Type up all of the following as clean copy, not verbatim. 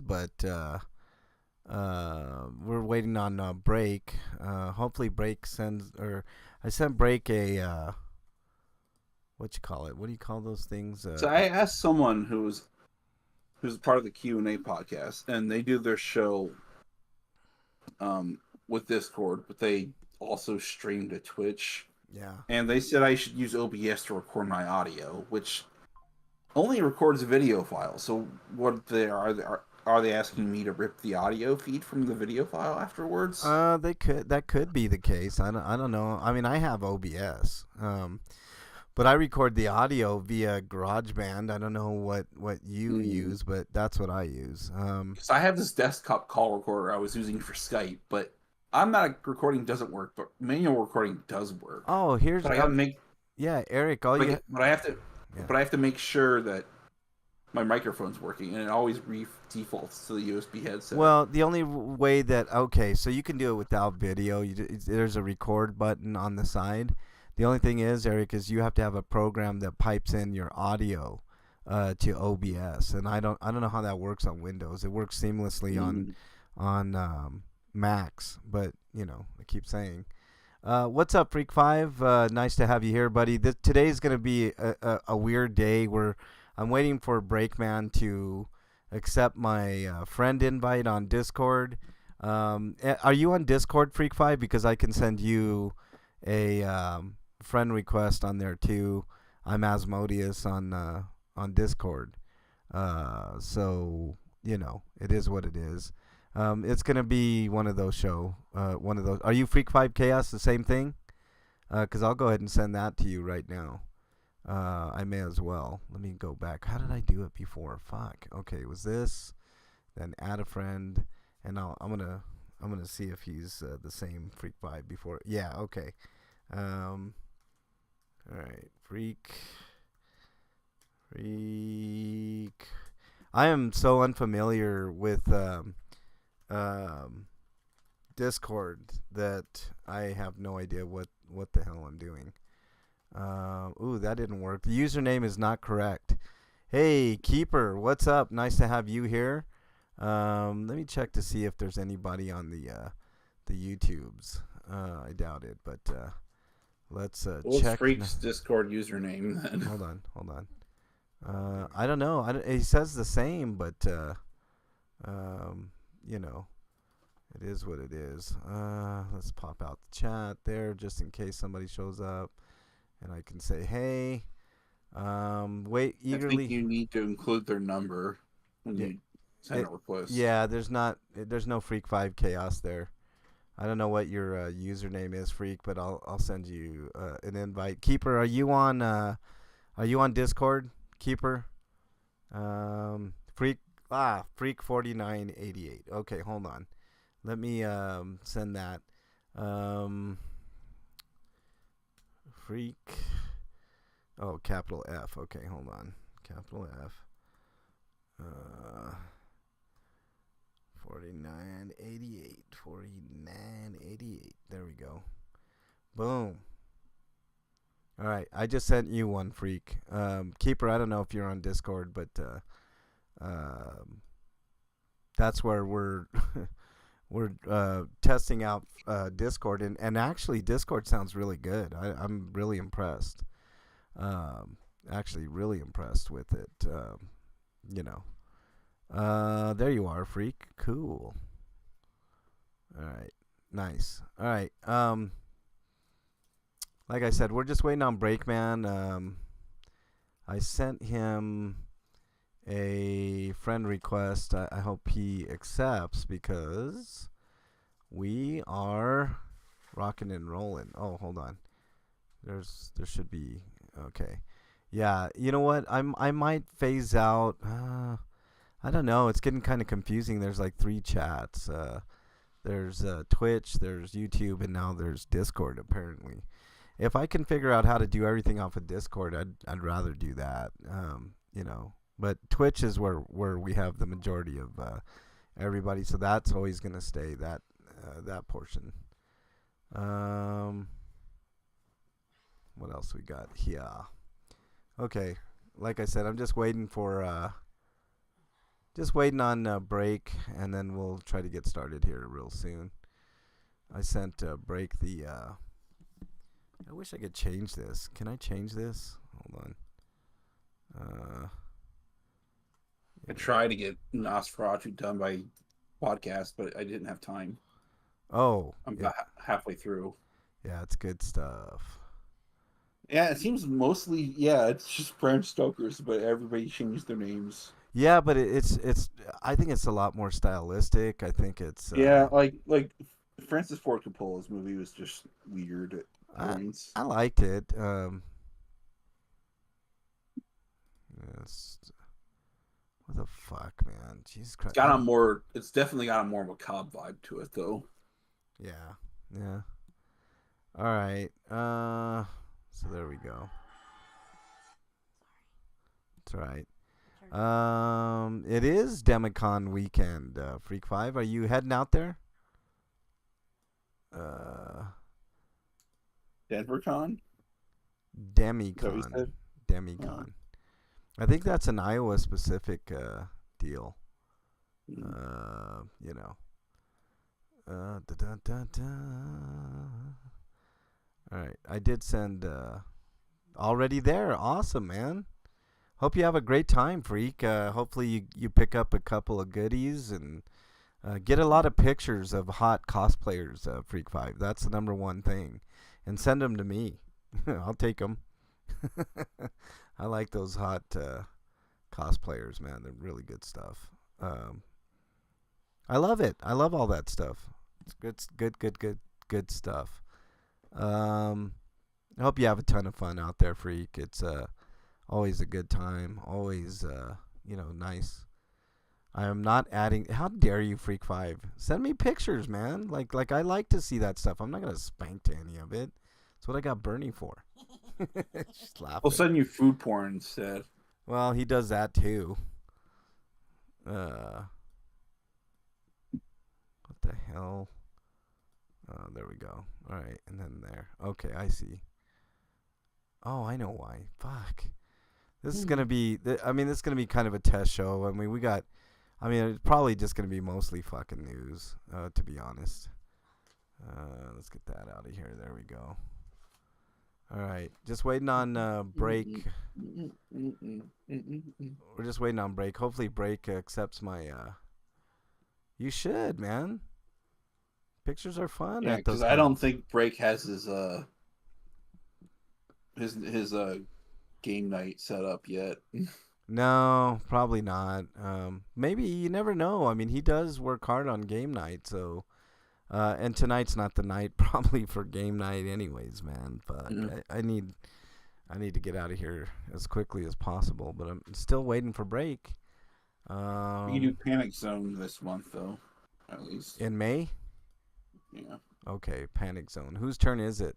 but we're waiting on Break. Hopefully Break sends, or I sent Break a what you call it? What do you call those things? So I asked someone who's part of the Q&A podcast, and they do their show with Discord, but they also stream to Twitch. Yeah. And they said I should use OBS to record my audio, which only records a video file. So what are they asking me to rip the audio feed from the video file afterwards? That could be the case. I don't know. I mean, I have OBS. But I record the audio via GarageBand. I don't know what you use, but that's what I use. Because I have this desktop call recorder I was using for Skype, but automatic recording doesn't work, but manual recording does work. Oh, here's but I gotta make yeah, Eric. but I have to make sure that my microphone's working, and it always defaults to the USB headset. Well, the only way that so you can do it without video. There's a record button on the side. The only thing is, Eric, is you have to have a program that pipes in your audio to OBS, and I don't know how that works on Windows. It works seamlessly on Macs, but I keep saying. What's up, Freak 5? Nice to have you here, buddy. Today's gonna be a weird day where I'm waiting for Breakman to accept my friend invite on Discord. Are you on Discord, Freak 5? Because I can send you a friend request on there too. I'm Asmodeus on Discord. So it is what it is. It's gonna be one of those one of those. Are you Freak 5 Chaos? The same thing? Because I'll go ahead and send that to you right now. I may as well. Let me go back. How did I do it before? Fuck. Okay, it was this. Then add a friend, and I'm gonna see if he's the same Freak 5 before. Yeah. Okay. All right, Freak. I am so unfamiliar with Discord that I have no idea what the hell I'm doing. Ooh, that didn't work. The username is not correct. Hey, Keeper, what's up? Nice to have you here. Let me check to see if there's anybody on the YouTubes. I doubt it, but let's check. Freak's Discord username then. Hold on. I don't know. He says the same, but it is what it is. Let's pop out the chat there just in case somebody shows up, and I can say, hey. Wait eagerly. I think you need to include their number when you send a request. Yeah, there's no Freak 5 Chaos there. I don't know what your username is, Freak, but I'll send you an invite. Keeper, are you on Discord, Keeper? Freak 4988. Okay, hold on. Let me send that. Freak. Oh, capital F. Okay, hold on. Capital F. 4988. 4988. There we go. Boom. All right, I just sent you one, Freak. Keeper, I don't know if you're on Discord, but that's where we're we're testing out Discord, and actually Discord sounds really good. I'm really impressed. Actually, really impressed with it. There you are, Freak. Cool. All right, nice. All right. Like I said, we're just waiting on Breakman. I sent him a friend request. I hope he accepts because we are rocking and rolling. Oh, hold on. There should be okay. Yeah, you know what? I might phase out. I don't know. It's getting kind of confusing. There's like 3 chats. There's Twitch, there's YouTube, and now there's Discord. Apparently, if I can figure out how to do everything off of Discord, I'd rather do that. But Twitch is where we have the majority of everybody, so that's always gonna stay that portion. What else we got here? Okay, like I said, I'm just waiting for Just waiting on break, and then we'll try to get started here real soon. I sent break the. I wish I could change this. Can I change this? Hold on. I Yeah. tried to get Nosferatu done by podcast, but I didn't have time. Oh, I'm yeah, about halfway through. yeah, it's good stuff. Yeah, it seems mostly, yeah, it's just Bram Stoker's, but everybody changed their names. Yeah, but it's. I think it's a lot more stylistic. I think it's. Yeah, like Francis Ford Coppola's movie was just weird at I points. I liked it. It's, what the fuck, man? Jesus It's Christ! got a more, it's definitely got a more macabre vibe to it, though. Yeah, yeah. All right. So there we go. That's right. It is Demicon weekend, Freak Five. Are you heading out there? Uh, DenverCon? Is that what you Demicon. said? Oh. Demicon. I think that's an Iowa specific deal. Mm. You know. Da, da, da, da. All right. I did send already there. Awesome, man. Hope you have a great time, Freak. Hopefully you pick up a couple of goodies and get a lot of pictures of hot cosplayers, Freak 5. That's the number one thing. And send them to me. I'll take them. I like those hot cosplayers, man. They're really good stuff. I love it. I love all that stuff. It's good stuff. I hope you have a ton of fun out there, Freak. It's always a good time. Always, nice. I am not adding. How dare you, Freak 5? Send me pictures, man. Like I like to see that stuff. I'm not gonna spank to any of it. That's what I got Bernie for. Just We'll laughing. send you food porn instead. Well, he does that too. What the hell? There we go. All right, and then there. Okay, I see. Oh, I know why. Fuck. This is gonna be. This is gonna be kind of a test show. I mean, it's probably just gonna be mostly fucking news. To be honest. Let's get that out of here. There we go. All right, just waiting on break. We're just waiting on break. Hopefully, break accepts my. You should, man. Pictures are fun Yeah, at those because I don't cons. think Break has his game night set up yet. No, probably not. Maybe you never know. I mean, he does work hard on game night, so. And tonight's not the night probably for game night, anyways, man. But Mm. I need to get out of here as quickly as possible. But I'm still waiting for break. We can do Panic Zone this month, though, at least. In May. Yeah. Okay, Panic Zone. Whose turn is it?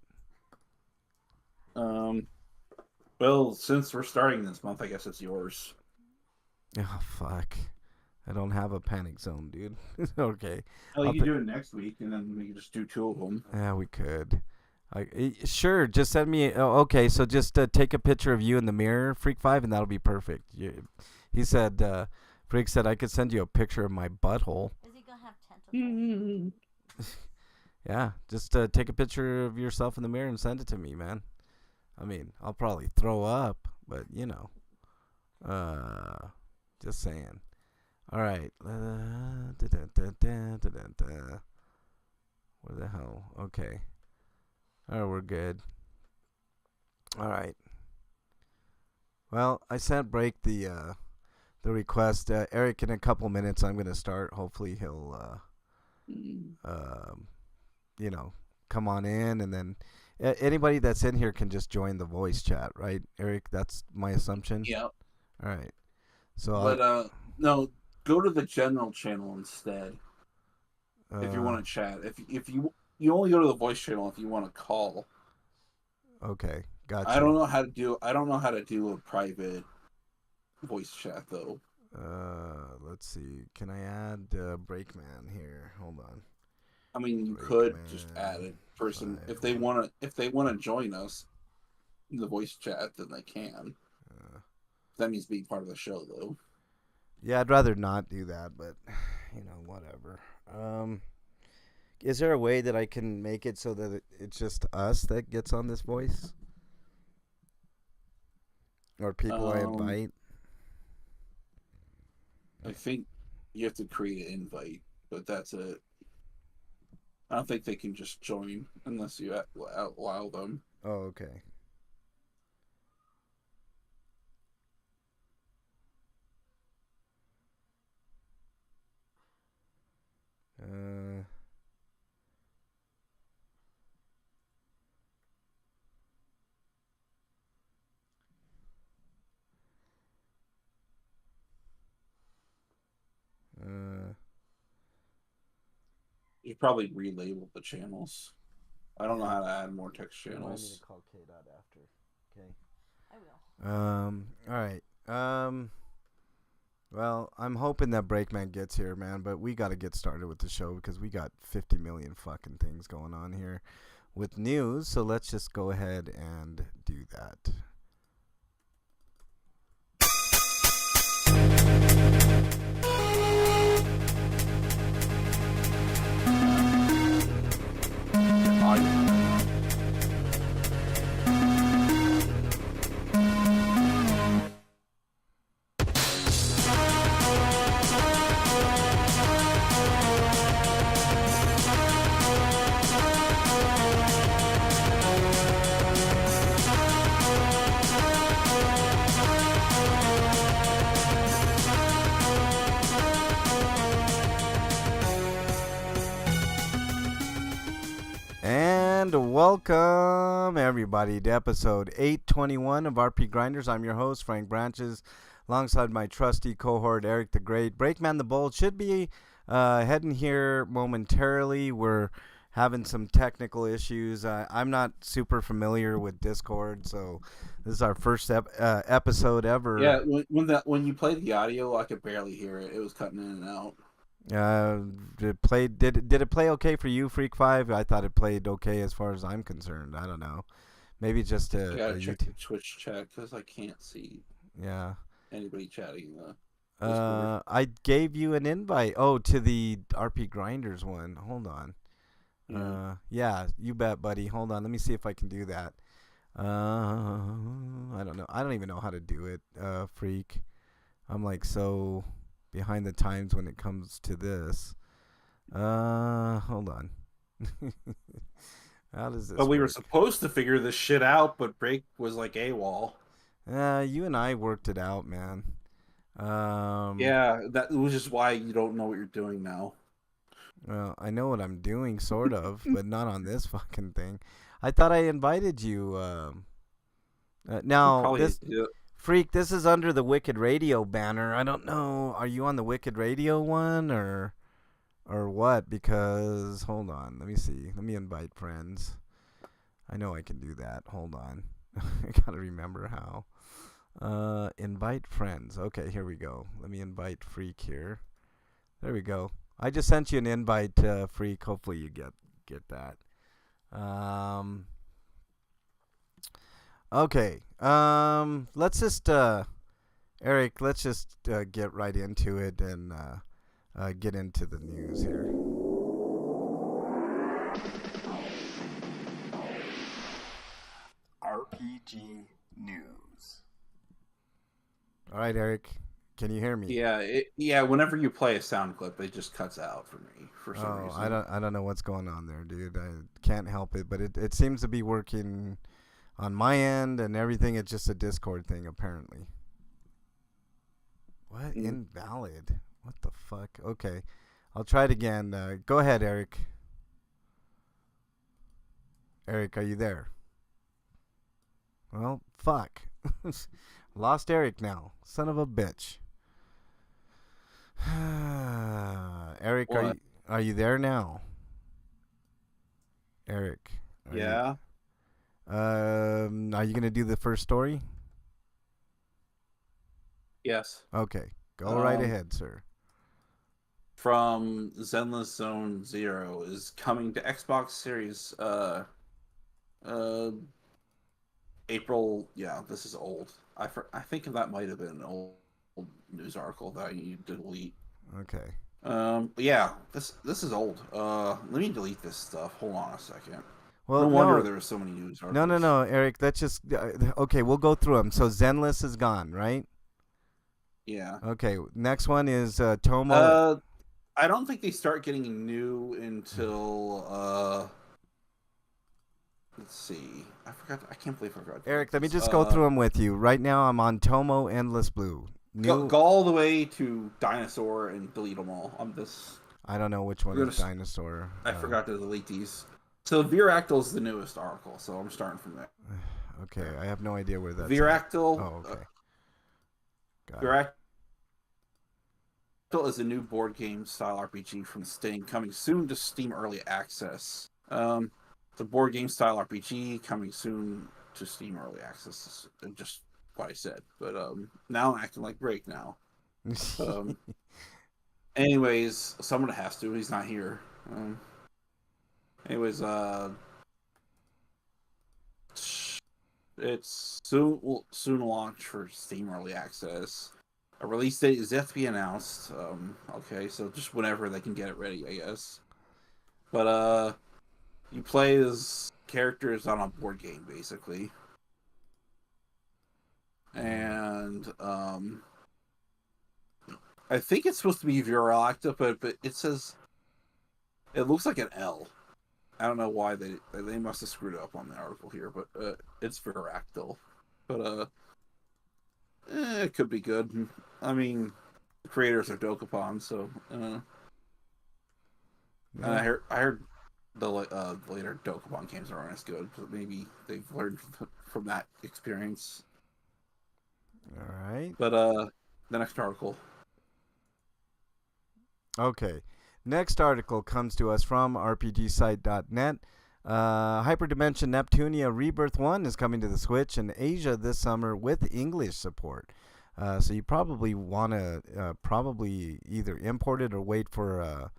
Well, since we're starting this month, I guess it's yours. Oh fuck! I don't have a Panic Zone, dude. Okay. Oh, I'll you can do it next week, and then we can just do two of them. Yeah, we could. Sure, just send me. Oh, okay, so just take a picture of you in the mirror, Freak 5, and that'll be perfect. He said, Freak said I could send you a picture of my butthole. Is he gonna have tentacles? Yeah, just take a picture of yourself in the mirror and send it to me, man. I mean, I'll probably throw up, but just saying. All right. Where the hell? Okay. Oh, we're good. All right. Well, I sent break the request. Eric, in a couple minutes, I'm gonna start. Hopefully, he'll come on in, and then anybody that's in here can just join the voice chat, right, Eric? That's my assumption. Yeah. All right. So, But no, go to the general channel instead if you want to. to chat. If you only go to the voice channel if you want to call. Okay, got I you. don't know how to do. I don't know how to do a private voice chat though. Let's see. Can I add Breakman here? Hold on. I mean, you Breakman could just add a person 5. if they want to. If they want to join us in the voice chat, then they can. That means being part of the show, though. Yeah, I'd rather not do that, but whatever. Is there a way that I can make it so that it's just us that gets on this voice, or people I Um, invite? I think you have to create an invite, but that's it. I don't think they can just join unless you allow them. Oh, okay. Uh, uh, You probably relabel the channels. I don't know how to add more text Remind me to channels. call K dot after. Okay. I will. All right. Well, I'm hoping that Breakman gets here, man, but we got to get started with the show because we got 50 million fucking things going on here with news. So let's just go ahead and do that. And welcome everybody to episode 821 of RPGrinders. I'm your host, Frank Branches, alongside my trusty cohort, Eric the Great. Breakman the Bold should be heading here momentarily. We're having some technical issues. I'm not super familiar with Discord, so this is our first episode ever. Yeah, when you played the audio, I could barely hear it. It was cutting in and out. Did it play okay for you, Freak 5? I thought it played okay as far as I'm concerned. I don't know. Maybe just I gotta a check YouTube. the Twitch chat because I can't see Yeah. anybody chatting the Discord. I gave you an invite. Oh, to the RP Grinders one. Hold on. Yeah. Yeah, you bet, buddy. Hold on. Let me see if I can do that. I don't know. I don't even know how to do it, Freak. I'm like so behind the times when it comes to this. Hold on. How does this But we were work? supposed to figure this shit out, but Break was like AWOL. You and I worked it out, man. Yeah, that was just why you don't know what you're doing now. Well, I know what I'm doing, sort of, but not on this fucking thing. I thought I invited you. Now, Probably this Freak, this is under the Wicked Radio banner. I don't know. Are you on the Wicked Radio one or what? Because hold on, let me see. Let me invite friends. I know I can do that. Hold on. I gotta remember how. Invite friends. Okay, here we go. Let me invite Freak here. There we go. I just sent you an invite, Freak. Hopefully you get that. Okay. Let's just Eric. Let's just get right into it and get into the news here. RPG news. All right, Eric. Can you hear me? Yeah. Whenever you play a sound clip, it just cuts out for me for some reason. I don't know what's going on there, dude. I can't help it, but it seems to be working on my end and everything. It's just a Discord thing, apparently. What? Invalid? What the fuck? Okay, I'll try it again. Go ahead, Eric. Eric, are you there? Well, fuck. Lost Eric now. Son of a bitch. Eric, What? are you there now? Eric. Yeah. Are you gonna do the first story? Yes. Okay, go right ahead, sir. From Zenless Zone Zero is coming to Xbox Series April. Yeah, this is old. I think that might have been old news article that I need to delete. Okay. Yeah, this is old. Let me delete this stuff. Hold on a second. Well, No wonder no, there were so many news no, no, articles. no, Eric. That's just okay. We'll go through them. So Zenless is gone, right? Yeah. Okay. Next one is Tomo. Uh, I don't think they start getting new until let's see. I forgot. I can't believe I forgot to delete Eric, let me this. just go through them with you. Right now, I'm on Tomo Endless Blue. Go New. all the way to dinosaur and delete them all. I don't know which one We're is gonna. Dinosaur. I forgot to delete these. So Viractyl is the newest article, so I'm starting from there. Okay, I have no idea where that's at. Viractyl. Oh, okay. Got it. Viractyl is a new board game style RPG from Steam, coming soon to Steam Early Access. It's a board game style RPG coming soon to Steam Early Access. Just what I said, but now I'm acting like Drake now. Anyways, someone has to. He's not here. Anyways, it's soon launch for Steam Early Access. A release date is yet to be announced. Okay, so just whenever they can get it ready, I guess. But you play as characters on a board game, basically, and I think it's supposed to be Viractyl, but it says it looks like an L. I don't know why they must have screwed up on the article here, but it's Viractyl. But it could be good. I mean, the creators are Dokapon, so. And I heard the later Dokapon games aren't as good, but maybe they've learned from that experience. All right. But the next article. Okay. Next article comes to us from RPGsite.net. Hyperdimension Neptunia Rebirth 1 is coming to the Switch in Asia this summer with English support. So you probably want to probably either import it or wait for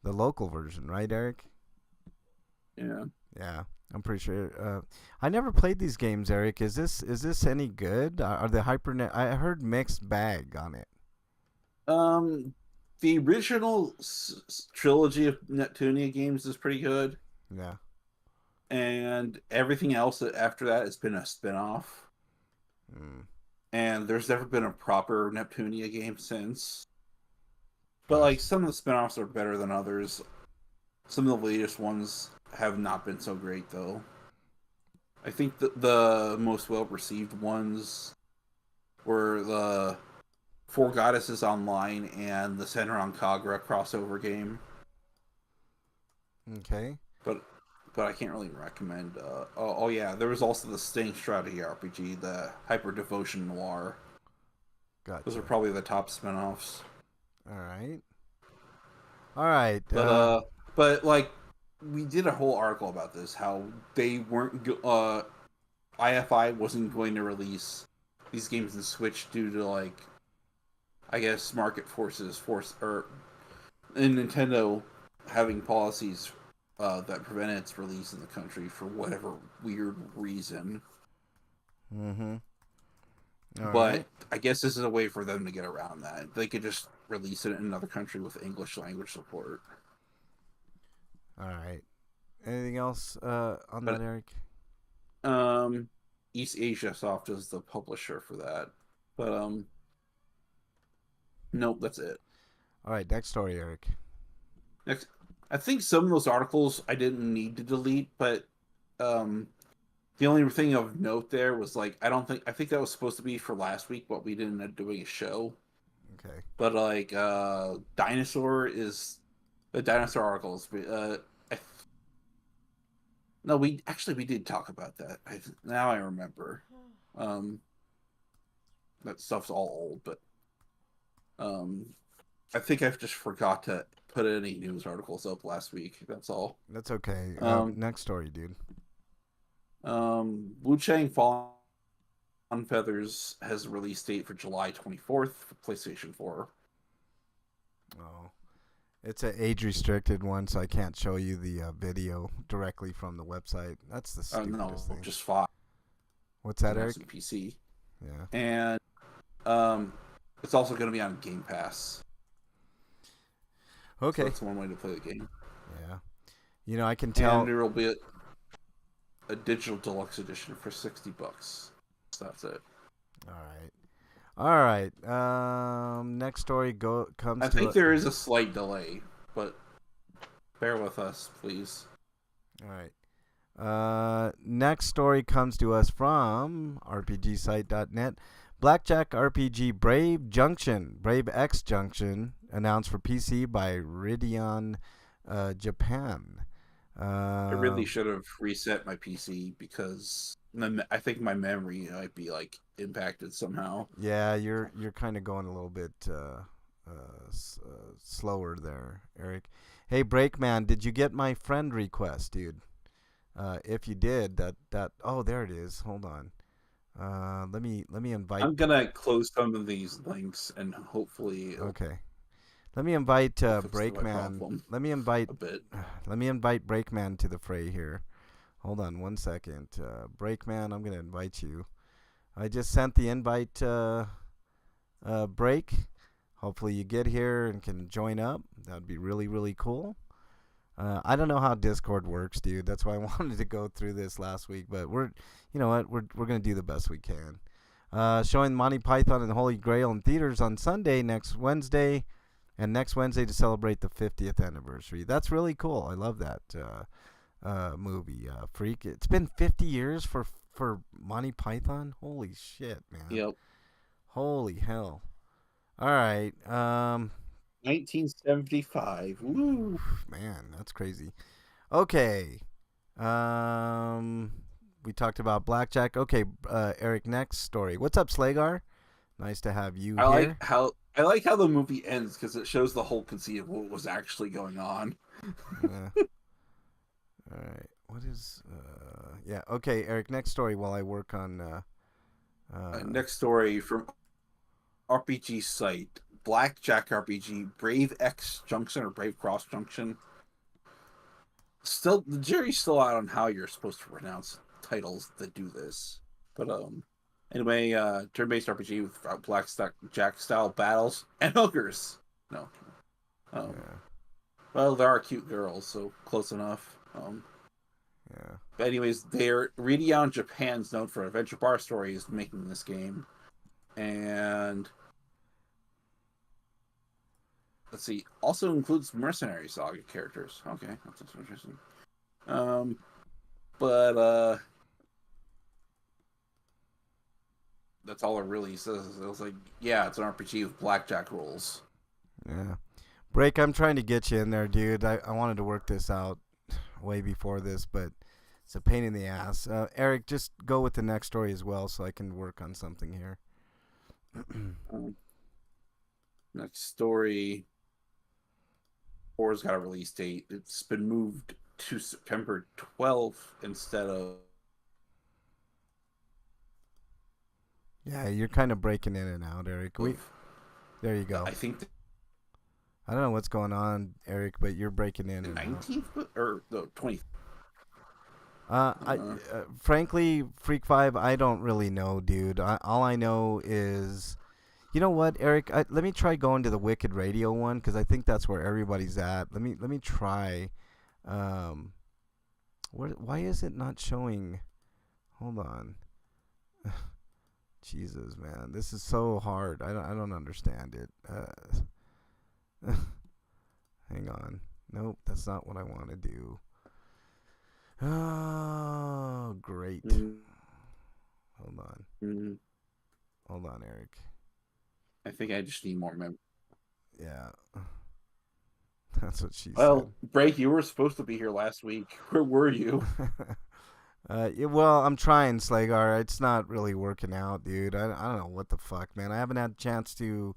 the local version, right, Eric? Yeah. Yeah, I'm pretty sure. I never played these games, Eric. Is this any good? Are the HyperNet? I heard mixed bag on it. The original trilogy of Neptunia games is pretty good. Yeah. And everything else after that has been a spin-off. And there's never been a proper Neptunia game since. But like some of the spin-offs are better than others. Some of the latest ones have not been so great though. I think the most well-received ones were the Four Goddesses Online and the Senran Kagura crossover game. Okay. But I can't really recommend. Oh yeah, there was also the Sting strategy RPG, the Hyper Devotion Noir. Gotcha. Those are probably the top spinoffs. All right. All right. But like, we did a whole article about this. How they weren't. IFI wasn't going to release these games in Switch due to like, I guess market forces or in Nintendo having policies that prevented its release in the country for whatever weird reason. Mm-hmm. But right. I guess this is a way for them to get around that. They could just release it in another country with English language support. All right. Anything else on that, Eric? East Asia Soft is the publisher for that. But nope, that's it. All right, next story, Eric. Next, I think some of those articles I didn't need to delete, but the only thing of note there was like I think that was supposed to be for last week, but we didn't end up doing a show. Okay. But like dinosaur articles. No, we did talk about that. Now I remember. That stuff's all old, but I think I just forgot to put any news articles up last week. That's all. That's okay. Next story, dude. Wu Chang Fallen Feathers has a release date for July 24th for PlayStation 4. Oh, it's an age-restricted one, so I can't show you the video directly from the website. That's the stupidest thing. Just 5. What's that, Eric? PC. Yeah. And It's also going to be on Game Pass. So Okay. that's one way to play the game. Yeah. You know, I can tell. And there will be a digital deluxe edition for $60. So that's it. All right. All right. Next story comes I to. think there is a slight delay, but bear with us, please. All right. Next story comes to us from RPGsite.net. Blackjack RPG Brave X Junction announced for PC by Ridian Japan. I really should have reset my PC because I think my memory might be like impacted somehow. Yeah, you're kind of going a little bit slower there, Eric. Hey, Breakman, did you get my friend request, dude? If you did, that oh, there it is. Hold on. Let me invite. I'm gonna close some of these links and hopefully Okay. Let me invite fix my Breakman. problem Let me invite a bit. Let me invite Breakman to the fray here. Hold on one second. Breakman, I'm gonna invite you. I just sent the invite. Break. Hopefully you get here and can join up. That'd be really, really cool. I don't know how Discord works, dude. That's why I wanted to go through this last week, but you know what, we're gonna do the best we can. Showing Monty Python and the Holy Grail in theaters on Sunday next Wednesday, and next Wednesday to celebrate the 50th anniversary. That's really cool. I love that movie. Freak. It's been 50 years for Monty Python. Holy shit, man. Yep. Holy hell. All right. 1975. Woo. Man, that's crazy. Okay. We talked about Blackjack. Okay, Eric, next story. What's up, Slagar? Nice to have you here. I like how the movie ends because it shows the whole conceit of what was actually going on. All right. What is yeah, okay, Eric, next story while I work on Next story from RPG site. Blackjack RPG Brave X Junction or Brave Cross Junction. Still, the jury's still out on how you're supposed to pronounce titles that do this. But anyway, turn-based RPG with blackjack style battles and hookers. No, yeah. well, there are cute girls, so close enough. Yeah. But anyways, Ridian Japan's known for adventure bar stories making this game, and let's see, also includes Mercenary Saga characters. Okay, that's interesting. But that's all it really says. It was like, yeah, it's an RPG with blackjack rules. Yeah. Break, I'm trying to get you in there, dude. I wanted to work this out way before this, but it's a pain in the ass. Eric, just go with the next story as well so I can work on something here. Next story. 4's got a release date. It's been moved to September 12th instead of. Yeah, you're kind of breaking in and out, Eric. There you go. I think I don't know what's going on, Eric, but you're breaking in the and 19th or the 20th. Frankly, Freak 5, I don't really know, dude. All I know is, you know what, Eric? Let me try going to the Wicked Radio one because I think that's where everybody's at. Let me try. Why is it not showing? Hold on. Jesus, man, this is so hard. I don't understand it. Hang on. Nope, that's not what I want to do. Oh, great. Hold on. Hold on, Eric. I think I just need more memory. Yeah. That's what she said. Well, Break, you were supposed to be here last week. Where were you? Yeah, well, I'm trying, Slagar. It's not really working out, dude. I don't know what the fuck, man. I haven't had a chance to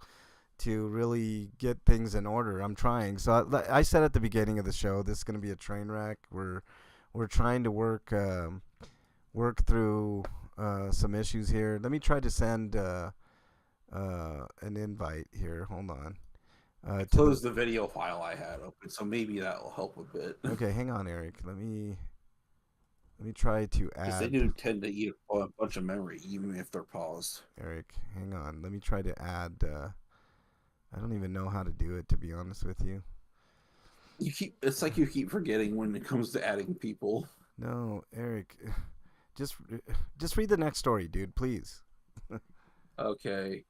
really get things in order. I'm trying. So I said at the beginning of the show, this is going to be a train wreck. We're trying to work through some issues here. Let me try to send an invite here. Hold on. Close the video file I had open, so maybe that will help a bit. Okay, hang on, Eric. Let me Let me try to Because they add. do tend to eat a bunch of memory, even if they're paused. Eric, hang on. Let me try to add. I don't even know how to do it, to be honest with you. It's like you keep forgetting when it comes to adding people. No, Eric, just read the next story, dude, please. Okay.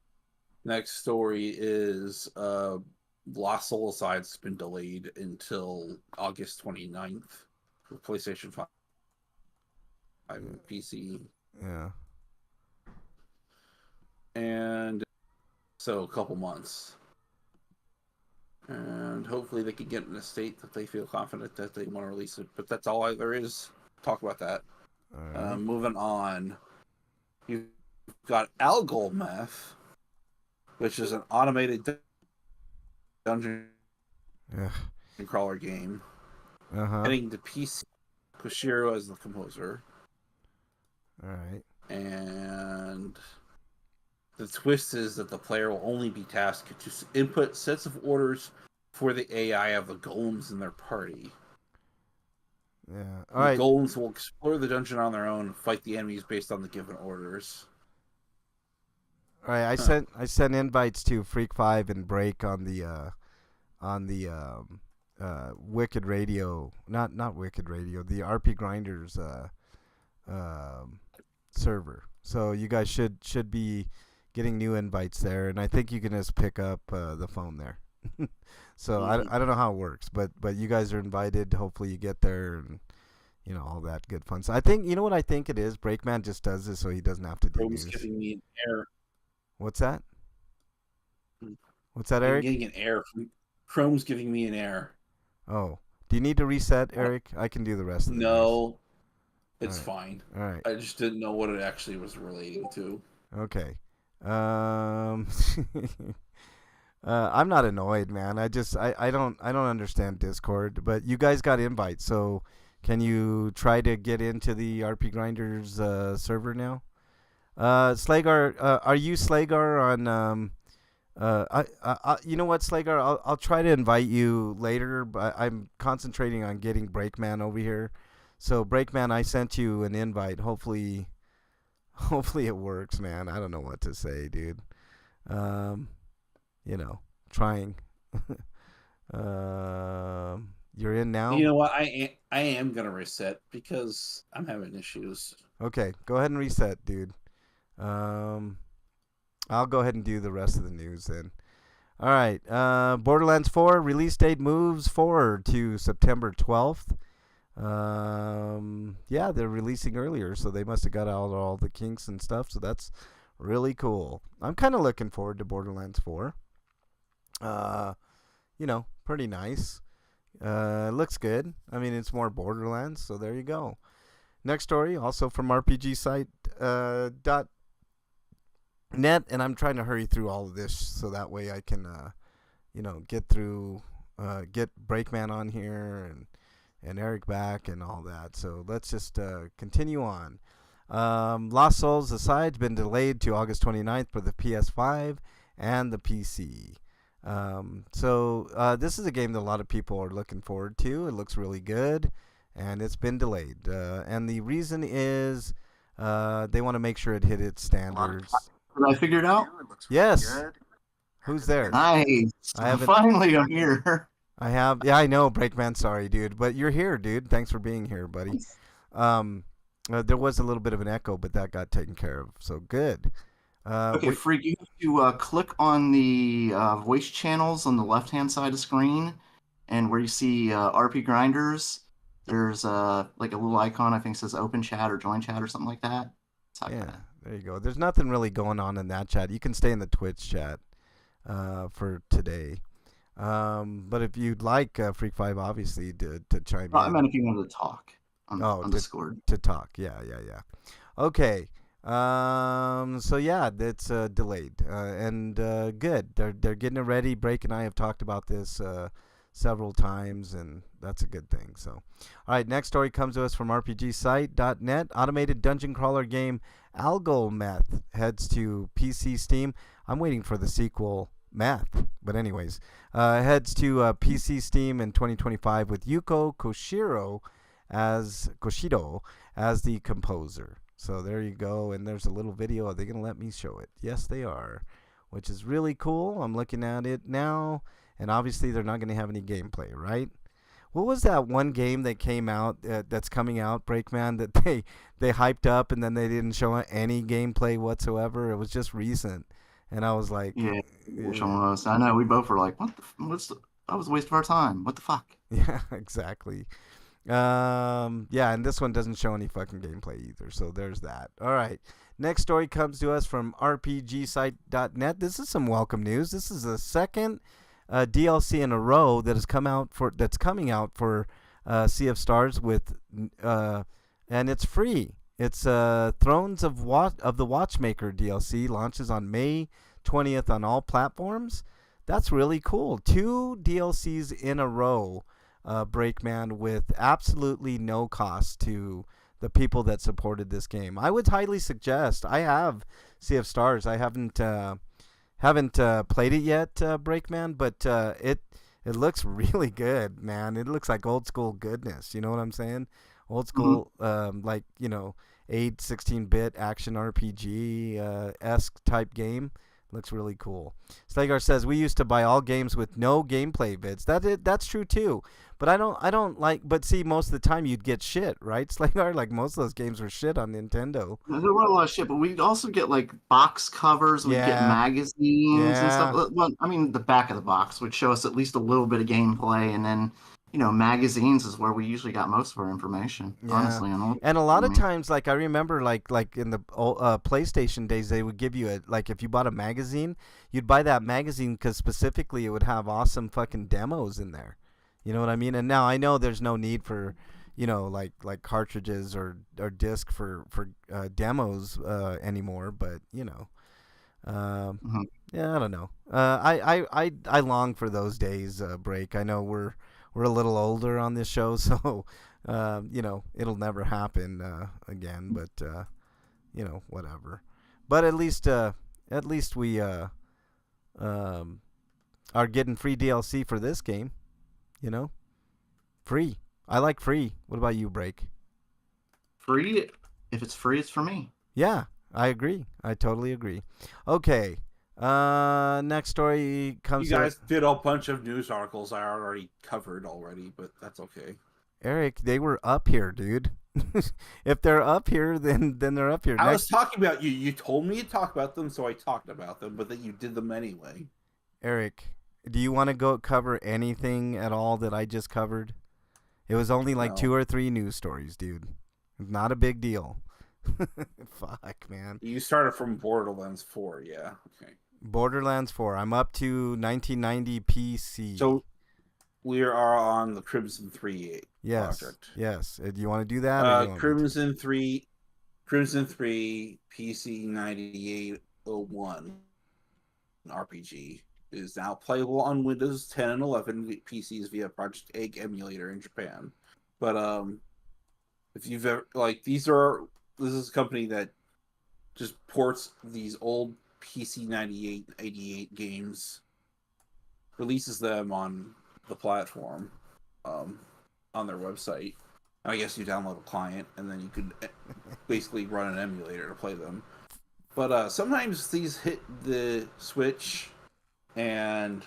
Next story is Lost Soulicides has been delayed until August 29th for PlayStation 5 and PC. Yeah. And so a couple months. And hopefully they can get in a state that they feel confident that they want to release it. But that's all there is. Talk about that. All right. Moving on. You've got Algolmeth, which is an automated dungeon crawler game. Heading to PC. Koshiro as the composer. All right. And the twist is that the player will only be tasked to input sets of orders for the AI of the golems in their party. Yeah. All right. The golems will explore the dungeon on their own and fight the enemies based on the given orders. All right. I sent invites to Freak 5 and Break on the Wicked Radio, not Wicked Radio, the RPGrinders server. So you guys should be getting new invites there, and I think you can just pick up the phone there. So I don't know how it works, but you guys are invited. Hopefully you get there, and all that good fun. So I think what I think it is. Breakman just does this so he doesn't have to do Chrome's news. giving me an error. What's that? What's that, Eric? I'm getting an error. Chrome's giving me an error. Oh, do you need to reset, Eric? I can do the rest of the No, it's right. fine. All right. I just didn't know what it actually was relating to. Okay. I'm not annoyed, man. I don't understand Discord, but you guys got invites, so can you try to get into the RPGrinders server now? Slagar, are you Slagar on you know what, Slagar? I'll try to invite you later, but I'm concentrating on getting Breakman over here. So Breakman, I sent you an invite. Hopefully it works, man. I don't know what to say, dude. Trying. You're in now? You know what? I am gonna reset because I'm having issues. Okay, go ahead and reset, dude. I'll go ahead and do the rest of the news then. All right. Borderlands 4 release date moves forward to September 12th. Yeah, they're releasing earlier, so they must have got out all the kinks and stuff, so that's really cool. I'm kind of looking forward to Borderlands 4. Pretty nice. Looks good. I mean, it's more Borderlands, so there you go. Next story, also from RPGsite.net, and I'm trying to hurry through all of this so that way I can, get through, get Breakman on here and Eric back and all that. So let's just continue on. Lost Souls Aside's been delayed to August 29th for the PS5 and the PC. So this is a game that a lot of people are looking forward to. It looks really good, and it's been delayed. And the reason is they want to make sure it hit its standards. Did I figure it out? Yes. Really. Who's there? Nice. Finally, I'm here. I have. Yeah, I know, Breakman. Sorry, dude, but you're here, dude. Thanks for being here, buddy. There was a little bit of an echo, but that got taken care of. So good. Okay, Freak, you have to click on the voice channels on the left-hand side of the screen, and where you see RPGrinders, there's like a little icon, I think says open chat or join chat or something like that. Yeah, there you go. There's nothing really going on in that chat. You can stay in the Twitch chat for today. But if you'd like Freak 5, obviously, to chime in. I meant if you wanted to talk on Discord. To talk, yeah. Okay. So yeah, it's delayed and good. They're getting it ready. Break and I have talked about this several times, and that's a good thing. So, all right, next story comes to us from RPGsite.net. Automated dungeon crawler game Algolmeth heads to PC Steam. I'm waiting for the sequel Math, but anyways, heads to PC Steam in 2025 with Yuko Koshiro as Koshido as the composer. So there you go, and there's a little video. Are they gonna let me show it? Yes, they are, which is really cool. I'm looking at it now, and obviously they're not gonna have any gameplay, right? What was that one game that came out that's coming out, Breakman, that they hyped up and then they didn't show any gameplay whatsoever? It was just recent, and I was like, Yeah, which one was? I know we both were like, "What? That was a waste of our time. What the fuck?" yeah, exactly. Yeah, and this one doesn't show any fucking gameplay either. So there's that. All right. Next story comes to us from RPGsite.net. This is some welcome news. This is the second DLC in a row that has coming out for Sea of Stars and it's free. It's Thrones of the Watchmaker DLC launches on May 20th on all platforms. That's really cool. 2 DLCs in a row, Breakman, with absolutely no cost to the people that supported this game. I would highly suggest. I have Sea of Stars. I haven't played it yet, Breakman, but it looks really good, man. It looks like old school goodness. You know what I'm saying? Old school, like 16-bit action RPG esque type game. Looks really cool. Slagar says we used to buy all games with no gameplay vids. That's true too. But I don't like. But see, most of the time you'd get shit, right, Slagar? Like most of those games were shit on Nintendo. There were a lot of shit, but we'd also get like box covers. We'd get magazines and stuff. Well, I mean, the back of the box would show us at least a little bit of gameplay, and then magazines is where we usually got most of our information. Yeah. Honestly, and a lot of times, like I remember, like in the PlayStation days, they would give you if you bought a magazine, you'd buy that magazine because specifically it would have awesome fucking demos in there. You know what I mean? And now I know there's no need for, like cartridges or disc for demos anymore, but yeah, I don't know. I long for those days. Break. I know we're a little older on this show, so it'll never happen again. But whatever. But at least we are getting free DLC for this game. Free. I like free. What about you, Break? Free. If it's free, it's for me. Yeah, I agree. I totally agree. Okay. Next story comes. You guys did a bunch of news articles I already covered already, but that's okay. Eric, they were up here, dude. If they're up here, then they're up here. I was talking about you. You told me to talk about them, so I talked about them, but that you did them anyway. Eric, do you want to go cover anything at all that I just covered? It was only like 2 or 3 news stories, dude. Not a big deal. Fuck, man. You started from Borderlands 4, yeah. Okay. Borderlands 4. I'm up to 1990 PC. So we are on the Crimson 3 project. Yes. Do you want to do that? Crimson 3 PC 9801 RPG is now playable on Windows 10 and 11 PCs via Project Egg emulator in Japan. But if you've ever this is a company that just ports these old PC 88 games, releases them on the platform, on their website. I guess you download a client and then you could basically run an emulator to play them. But sometimes these hit the Switch and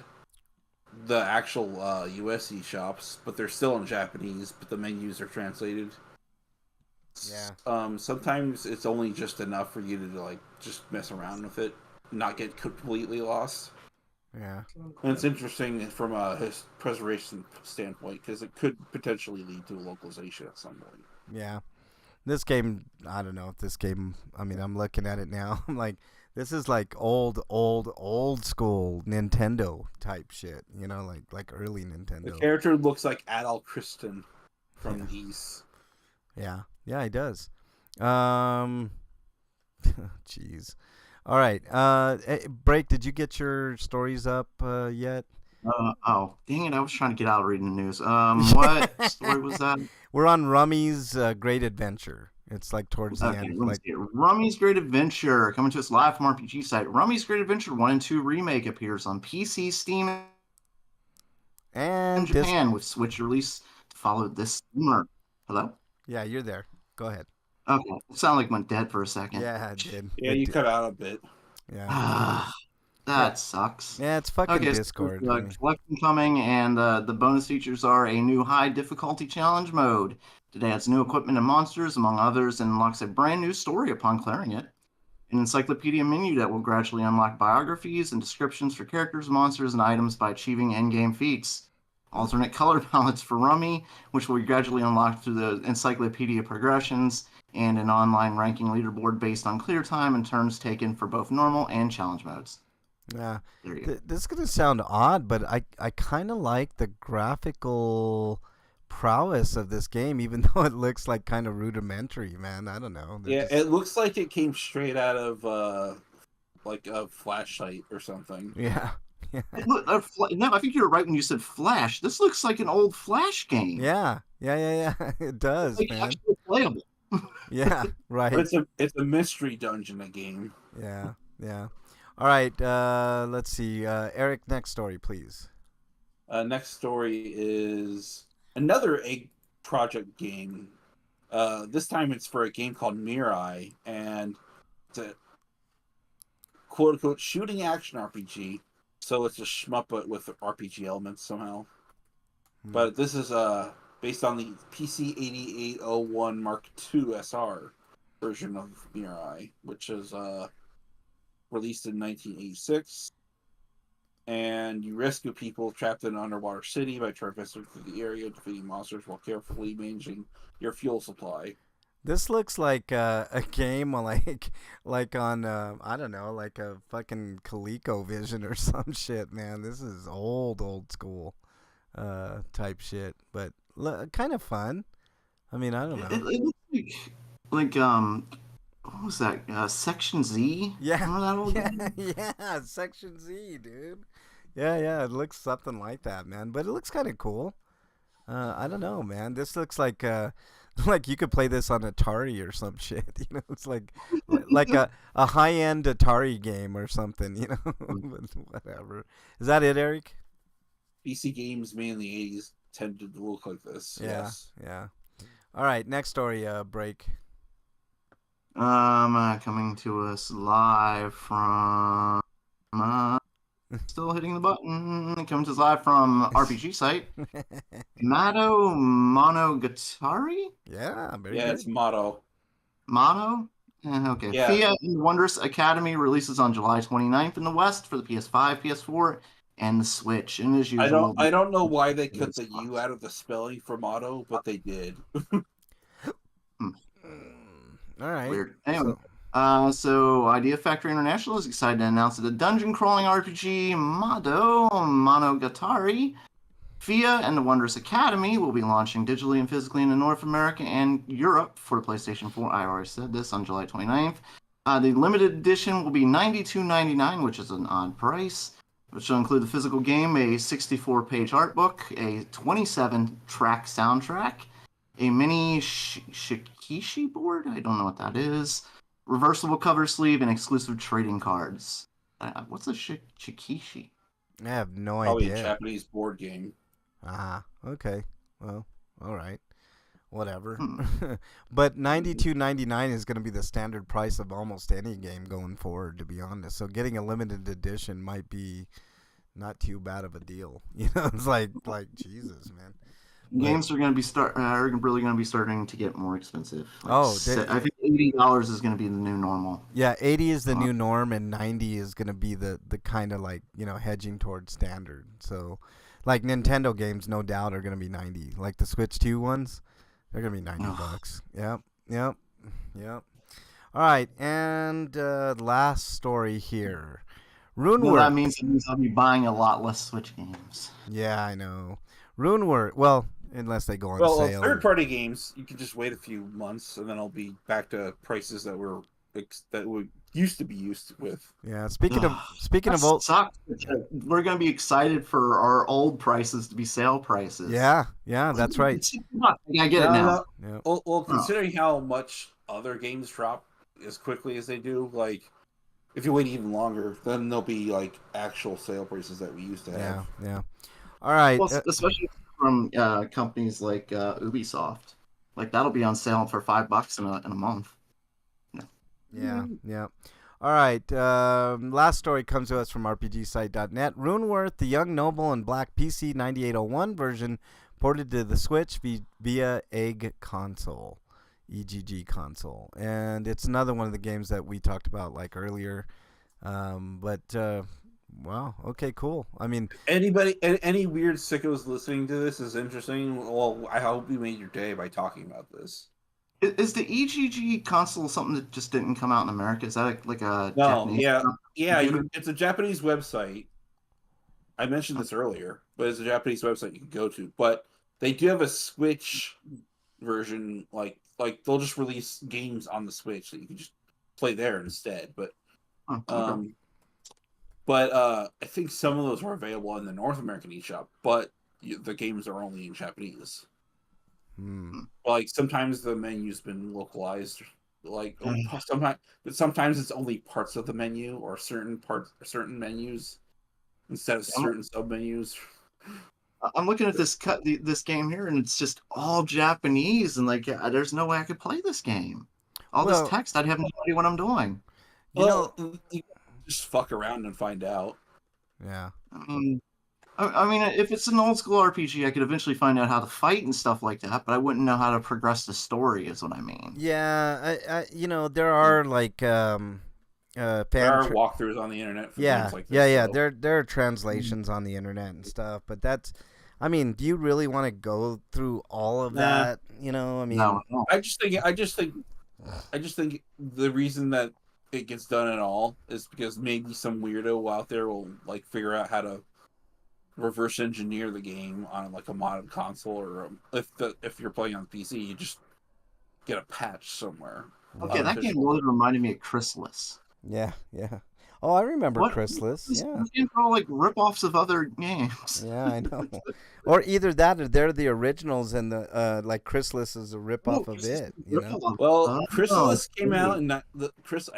the actual USC shops, but they're still in Japanese, but the menus are translated. Yeah. Sometimes it's only just enough for you to just mess around with it, not get completely lost. Yeah. And it's interesting from a preservation standpoint because it could potentially lead to a localization at some point. Yeah. This game, I don't know if this game, I mean, I'm looking at it now. I'm like, this is like old school Nintendo type shit, like early Nintendo. The character looks like Adol Kristen from Geese. Yeah, he does. Jeez. All right. Break, did you get your stories up yet? Oh, dang it. I was trying to get out of reading the news. What story was that? We're on Rummy's Great Adventure. It's like towards the end. Rummy's Great Adventure, coming to us live from RPG site. Rummy's Great Adventure 1 and 2 remake appears on PC, Steam, and Japan with Switch release to follow this summer. Hello? Yeah, you're there. Go ahead. Okay, it sounded like it went dead for a second. Yeah, it did. Yeah, It you did. cut out a bit. Yeah. Ah, Yeah. that sucks. Yeah, it's fucking Okay, so Discord. there's collection coming, and the bonus features are a new high difficulty challenge mode. Today adds new equipment and monsters, among others, and unlocks a brand new story upon clearing it. An encyclopedia menu that will gradually unlock biographies and descriptions for characters, monsters, and items by achieving endgame feats. Alternate color palettes for Rummy, which will be gradually unlocked through the encyclopedia progressions, and an online ranking leaderboard based on clear time and turns taken for both normal and challenge modes. Yeah. There you go. This is gonna sound odd, but I kind of like the graphical prowess of this game, even though it looks like kind of rudimentary, man. I don't know. Yeah, it looks like it came straight out of like a flashlight or something. Yeah. Yeah. No, I think you were right when you said Flash. This looks like an old Flash game. Yeah. Yeah. It does, Like man. actually playable. Yeah. Right. But it's a mystery dungeon game. Yeah. Yeah. All right. Let's see. Eric, next story, please. Next story is another Egg Project game. This time it's for a game called Mirai, and it's a quote unquote shooting action RPG. So it's a shmup but with RPG elements somehow. But this is based on the PC 8801 Mark II SR version of Mirai, which is released in 1986. And you rescue people trapped in an underwater city by traversing through the area, defeating monsters while carefully managing your fuel supply. This looks like a game like on I don't know, like a fucking ColecoVision or some shit, man. This is old school type shit, but kind of fun. I mean, I don't know. It looks like what was that? Section Z? Yeah. Remember that old game? Yeah, Section Z, dude. Yeah, it looks something like that, man. But it looks kind of cool. I don't know, man. This looks like like you could play this on Atari or some shit. You know, it's like a high end Atari game or something. You know, but whatever. Is that it, Eric? PC games made in the 80s tended to look like this. Yeah, Yes. yeah. All right, next story. Break. Coming to us live from still hitting the button. Coming to us live from RPG site. Mado Monogatari? Yeah, very Yeah, good. it's Motto. Mono? Okay. Yeah. Fia and Wondrous Academy releases on July 29th in the West for the PS5, PS4, and the Switch. And as usual, I don't know why they cut the Xbox. U out of the spelling for Motto, but they did. All right. Weird. Anyway, so Idea Factory International is excited to announce that the dungeon crawling RPG Mado Monogatari, Fia and the Wondrous Academy will be launching digitally and physically in North America and Europe for the PlayStation 4. I already said this on July 29th. The limited edition will be $92.99, which is an odd price, which will include the physical game, a 64-page art book, a 27-track soundtrack, a mini shikishi board, I don't know what that is, reversible cover sleeve, and exclusive trading cards. What's a shikishi? I have no Probably a idea. Japanese board game. Ah, okay. Well, all right. Whatever. But $92.99 is going to be the standard price of almost any game going forward, to be honest. So getting a limited edition might be not too bad of a deal. You know, it's like Jesus, man. Games are going to be really going to be starting to get more expensive. Oh, I think $80 is going to be the new normal. Yeah, 80 is the new norm, and 90 is going to be the kind of like, you know, hedging towards standard. So, like Nintendo games, no doubt, are going to be 90. Like the Switch 2 ones, they're going to be $90. Yep. All right, and last story here. RuneWorks. Well, that means I'll be buying a lot less Switch games. Yeah, I know. RuneWorks. Well, unless they go on Well, sale. third-party games, you can just wait a few months, and then I'll be back to prices that we used to be used with. Yeah. Speaking of old. Sucks. We're going to be excited for our old prices to be sale prices. Yeah, that's right. I get it now. Yeah. Well, considering how much other games drop as quickly as they do, like if you wait even longer, then there'll be like actual sale prices that we used to have. Yeah. All right. Well, especially from companies like Ubisoft. Like that'll be on sale for $5 in a month. Yeah, yeah. All right. Last story comes to us from RPGsite.net. Runeworth, the Young Noble and Black PC 9801 version ported to the Switch via EGG console, EGG console, and it's another one of the games that we talked about like earlier. Wow. Okay. Cool. I mean, Any weird sickos listening to this is interesting. Well, I hope we made your day by talking about this. Is the EGG console something that just didn't come out in America? Is that like a No, Japanese? it's a Japanese website. I mentioned this earlier, but it's a Japanese website you can go to. But they do have a Switch version, like they'll just release games on the Switch that you can just play there instead. But Okay. I think some of those are available in the North American eShop, but the games are only in Japanese. Like sometimes the menu's been localized, like sometimes it's only parts of the menu or certain menus instead of certain sub menus. I'm looking at this game here, and it's just all Japanese, and like there's no way I could play this game. All this text, I'd have no idea what I'm doing. You just fuck around and find out. Yeah. I mean, if it's an old school RPG, I could eventually find out how to fight and stuff like that, but I wouldn't know how to progress the story. Is what I mean. Yeah. There are like there are walkthroughs on the internet. For games like this, yeah. There are translations on the internet and stuff, but that's. I mean, do you really want to go through all of that? I mean, no. I just think the reason that it gets done at all is because maybe some weirdo out there will like figure out how to reverse engineer the game on like a modded console, or if you're playing on PC, you just get a patch somewhere. Okay, that game really reminded me of Chrysalis. Yeah. Oh, I remember Chrysalis. Yeah, these are all like rip-offs of other games. Yeah, I know. Or either that, or they're the originals, and the like Chrysalis is a rip-off of it. Well, Chrysalis came out, and I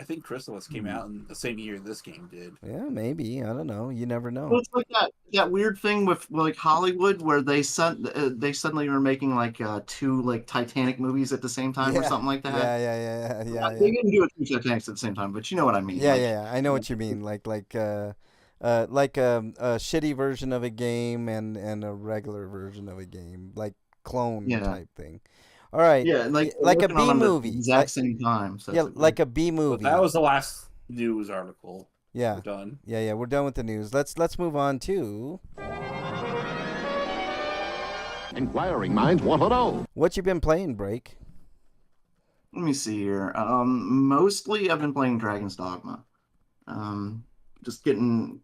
think Chrysalis came out in the same year this game did. Yeah, maybe. I don't know. You never know. Well, it's like that weird thing with like Hollywood, where they suddenly were making like 2 like Titanic movies at the same time or something like that. Yeah. They didn't do 2 Titanics at the same time, but you know what I mean. Yeah. I know what you mean. Like a shitty version of a game and a regular version of a game, like clone type thing. All right. Yeah, like a B movie. Exact same time. So like a B movie. But that was the last news article. Yeah. We're done. Yeah, we're done with the news. Let's move on to Inquiring minds want to know. What you been playing, Break? Let me see here. Mostly I've been playing Dragon's Dogma. Just getting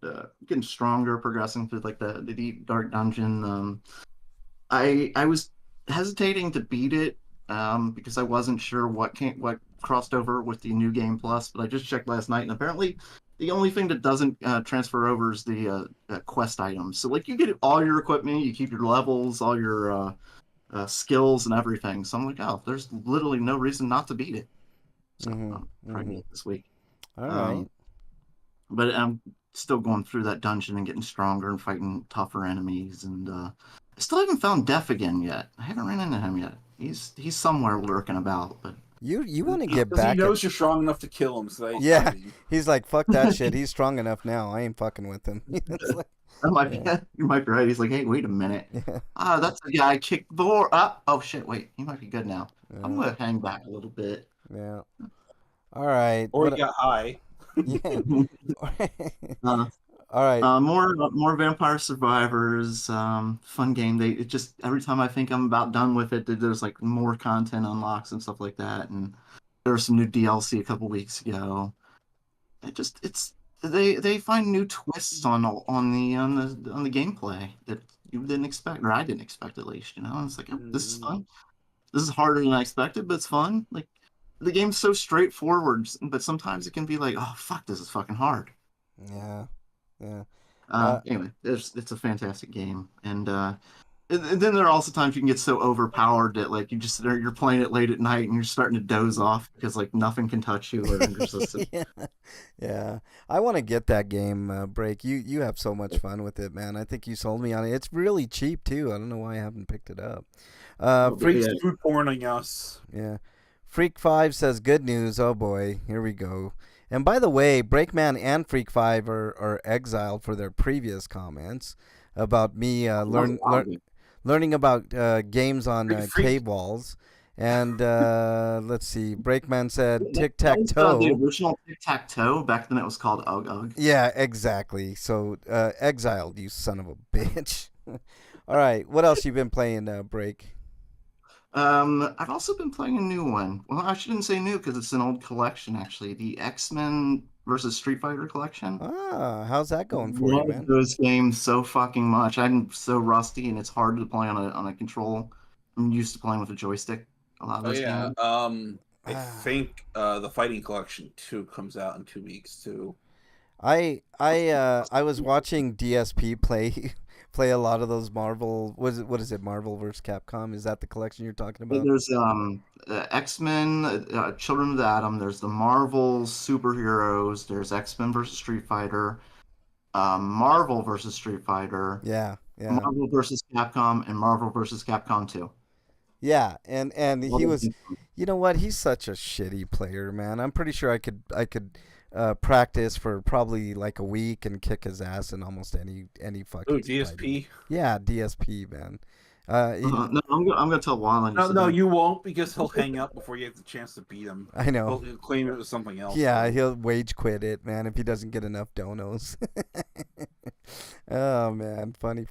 stronger, progressing through like the deep dark dungeon. I was hesitating to beat it because I wasn't sure what crossed over with the new game plus, but I just checked last night, and apparently the only thing that doesn't transfer over is the quest items. So like you get all your equipment, you keep your levels, all your skills and everything. So I'm like, oh, there's literally no reason not to beat it. So I'm trying it this week. All right. But I'm still going through that dungeon and getting stronger and fighting tougher enemies. And I still haven't found Def again yet. I haven't ran into him yet. He's somewhere lurking about. But you want to get back? He knows you're strong enough to kill him. So he's like, fuck that shit. He's strong enough now. I ain't fucking with him. You might be right. He's like, hey, wait a minute. That's the guy I kicked before. Oh shit, wait. He might be good now. I'm gonna hang back a little bit. Yeah. All right. Or he got high. Yeah. All right. More Vampire Survivors. Fun game. It just every time I think I'm about done with it, there's like more content unlocks and stuff like that. And there was some new DLC a couple weeks ago. They find new twists on the gameplay that you didn't expect, or I didn't expect at least. And it's like, oh, this is fun. This is harder than I expected, but it's fun. Like the game's so straightforward, but sometimes it can be like, oh fuck, this is fucking hard. Yeah. Anyway, it's a fantastic game, and And then there are also times you can get so overpowered that like you're playing it late at night and you're starting to doze off because like nothing can touch you or resist it. Yeah, yeah. I want to get that game, Break. You have so much fun with it, man. I think you sold me on it. It's really cheap too. I don't know why I haven't picked it up. Freak, He's food porning us. yeah. Freak Five says good news. Oh boy, here we go. And by the way, Breakman and Freak Five are exiled for their previous comments about me learning about games on cave walls. And let's see, Breakman said tic tac The toe. original tic tac toe. Back then it was called Ugg Ugg. Yeah, exactly. So exiled, you son of a bitch. All right, what else you been playing, Break? I've also been playing a new one. Well, I shouldn't say new because it's an old collection actually. The X-Men versus Street Fighter collection. Ah, how's that going for you, Love man? those games so fucking much. I'm so rusty and it's hard to play on a control. I'm used to playing with a joystick. A lot of Oh those yeah. games. I think the Fighting Collection 2 comes out in 2 weeks too. I was watching DSP play a lot of those Marvel. What is it? Marvel vs. Capcom. Is that the collection you're talking about? There's X-Men, Children of the Atom. There's the Marvel superheroes. There's X-Men versus Street Fighter. Marvel versus Street Fighter. Yeah, yeah, Marvel versus Capcom and Marvel versus Capcom 2. yeah. And he was. You know what? He's such a shitty player, man. I'm pretty sure I could practice for probably like a week and kick his ass in almost any fucking. Oh, DSP. fighting. Yeah, DSP, man. No, I'm gonna tell Wyland. No, you won't because he'll hang up before you have the chance to beat him. I know. He'll claim it was something else. Yeah, he'll wage quit it, man, if he doesn't get enough donos. Oh man, funny.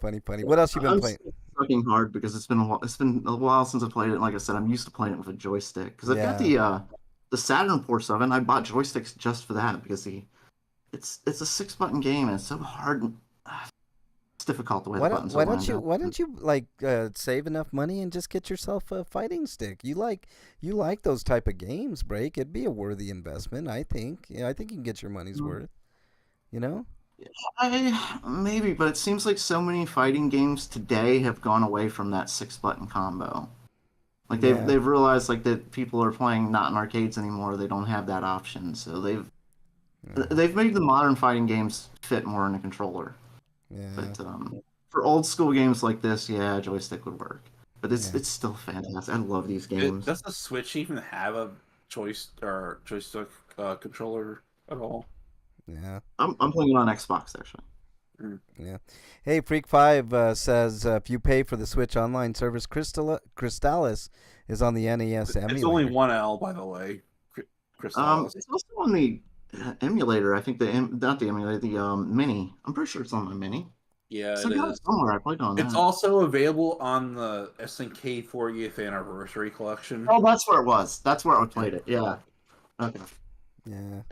What else you been I'm playing? fucking hard because it's been a while since I played it. And like I said, I'm used to playing it with a joystick because I've got the Saturn ports of it. And I bought joysticks just for that because it's a 6-button game and it's so hard. It's difficult the way the buttons are lined up. Why don't you like save enough money and just get yourself a fighting stick? You like those type of games, Break. It'd be a worthy investment, I think. Yeah, I think you can get your money's worth. You know? Maybe, but it seems like so many fighting games today have gone away from that 6-button combo. Like they've realized like that people are playing not in arcades anymore. They don't have that option, so they've made the modern fighting games fit more in a controller. Yeah. But for old school games like this, yeah, joystick would work. But it's still fantastic. I love these games. Does the Switch even have a joystick controller at all? Yeah. I'm playing it on Xbox actually. Yeah. Hey, Freak Five says if you pay for the Switch Online service, Crystalis is on the NES emulator. It's only one L, by the way. Crystalis. It's also on the emulator. I think not the emulator, the mini. I'm pretty sure it's on my mini. Yeah, So it is. Somewhere I played on that. It's also available on the SNK 40th Anniversary Collection. Oh, that's where it was. That's where I played it. Yeah. Okay. Yeah.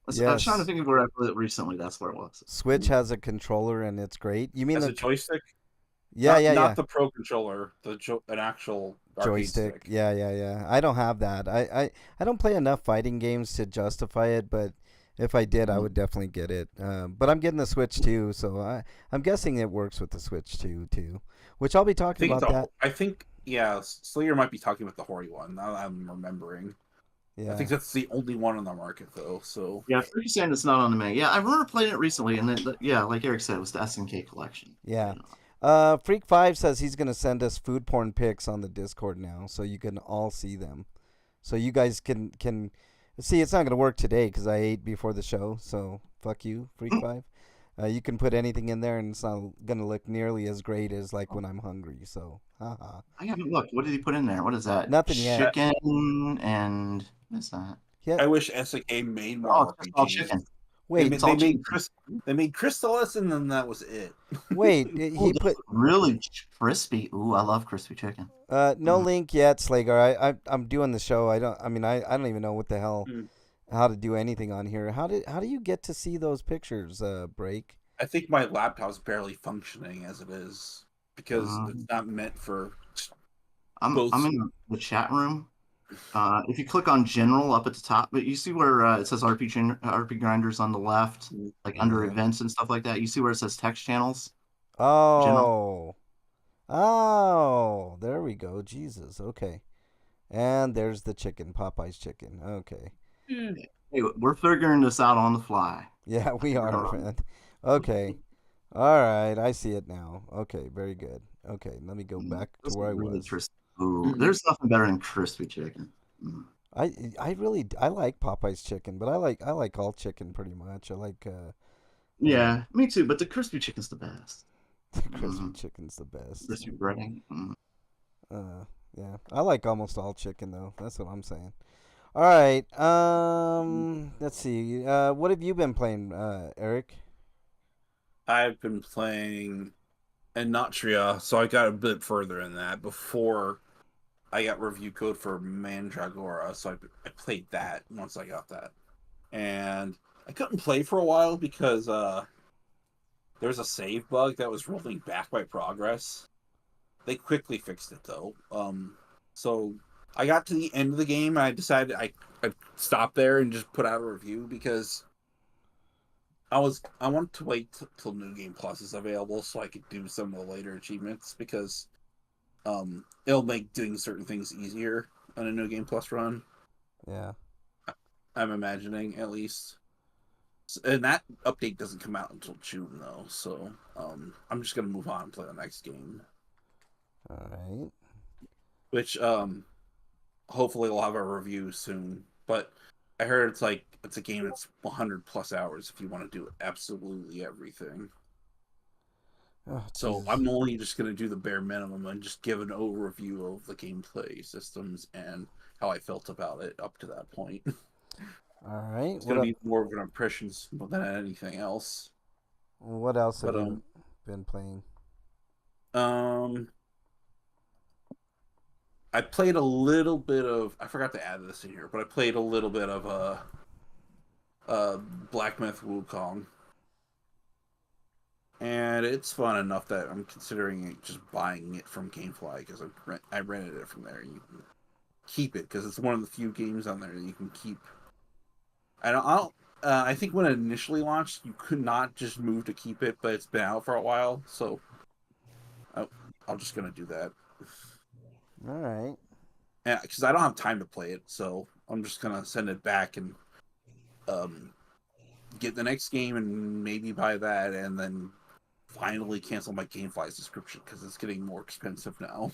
I was trying to think of where I played it recently. That's where it was. Switch has a controller and it's great. You mean a joystick? Yeah, not the Pro controller, an actual joystick. Yeah. I don't have that. I don't play enough fighting games to justify it, but if I did, I would definitely get it. But I'm getting the Switch too, so I'm guessing it works with the Switch too. Which I'll be talking about that. I think Slayer might be talking about the Hori one. Now I'm remembering. Yeah. I think that's the only one on the market though. So yeah, you're saying it's not on the menu. Yeah, I remember playing it recently, and like Eric said, it was the SNK collection. Yeah. Freak Five says he's gonna send us food porn pics on the Discord now, so you can all see them. So you guys can see. It's not gonna work today because I ate before the show. So fuck you, Freak Five. You can put anything in there, and it's not gonna look nearly as great as like when I'm hungry. So, haha. I haven't looked. What did he put in there? What is that? Nothing yet. Chicken and what is that? Yeah. I wish SNK made more RPGs. All chicken. Wait, they made Crystalis, and then that was it. Wait, he put really crispy. Ooh, I love crispy chicken. No link yet, Slagar. I'm doing the show. I don't even know what the hell how to do anything on here. How do you get to see those pictures? Break. I think my laptop's barely functioning as it is because it's not meant for. I'm in the chat room. If you click on General up at the top, but you see where it says RPGrinders on the left, like under events and stuff like that. You see where it says text channels. Oh, Oh, there we go. Jesus. Okay. And there's the chicken, Popeye's chicken. Okay. Hey, we're figuring this out on the fly. Yeah, we Figure it are, out. man. Okay. All right. I see it now. Okay. Very good. Okay. Let me go back to This is where I really was. crispy. Ooh, there's nothing better than crispy chicken. I like Popeye's chicken, but I like all chicken pretty much. I like Yeah, me too. But the crispy chicken's the best. the crispy Mm, chicken's the best. crispy breading. Uh, yeah. I like almost all chicken though. That's what I'm saying. All right. Let's see. What have you been playing, Eric? I've been playing Enotria, so I got a bit further in that before I got review code for Mandragora, so I played that once I got that. And I couldn't play for a while because there's a save bug that was rolling back my progress. They quickly fixed it though. So I got to the end of the game and I decided I'd stop there and just put out a review because I want to wait till New Game Plus is available so I could do some of the later achievements because it'll make doing certain things easier on a New Game Plus run. Yeah. I'm imagining at least. And that update doesn't come out until June though, so I'm just gonna move on and play the next game. All right. Which hopefully we'll have a review soon. But I heard it's a game that's 100 plus hours if you want to do absolutely everything. Oh, So Jesus. I'm only just gonna do the bare minimum and just give an overview of the gameplay systems and how I felt about it up to that point. All right. It's gonna be more of an impressions than anything else. What else have But you been playing? I played a little bit of. I forgot to add this in here, but I played a little bit of Black Myth Wukong, and it's fun enough that I'm considering just buying it from GameFly because I rented it from there. You can keep it because it's one of the few games on there that you can keep. I think when it initially launched, you could not just move to keep it, but it's been out for a while, so I'm just gonna do that. All right. Yeah, because I don't have time to play it, so I'm just gonna send it back and get the next game and maybe buy that, and then finally cancel my GameFly subscription because it's getting more expensive now.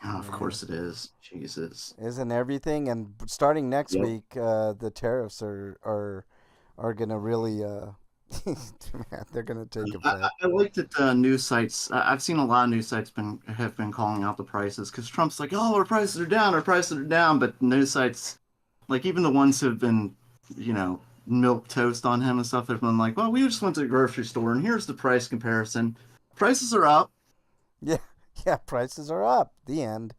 Oh, of course it is. Jesus. Isn't everything? And starting next Yep. week, the tariffs are gonna really man, they're gonna take effect. I like that news sites. I've seen a lot of news sites have been calling out the prices because Trump's like, "Oh, our prices are down, our prices are down," but news sites, like even the ones who have been, milk toast on him and stuff, have been like, "Well, we just went to the grocery store and here's the price comparison. Prices are up." Yeah, yeah. Prices are up. The end.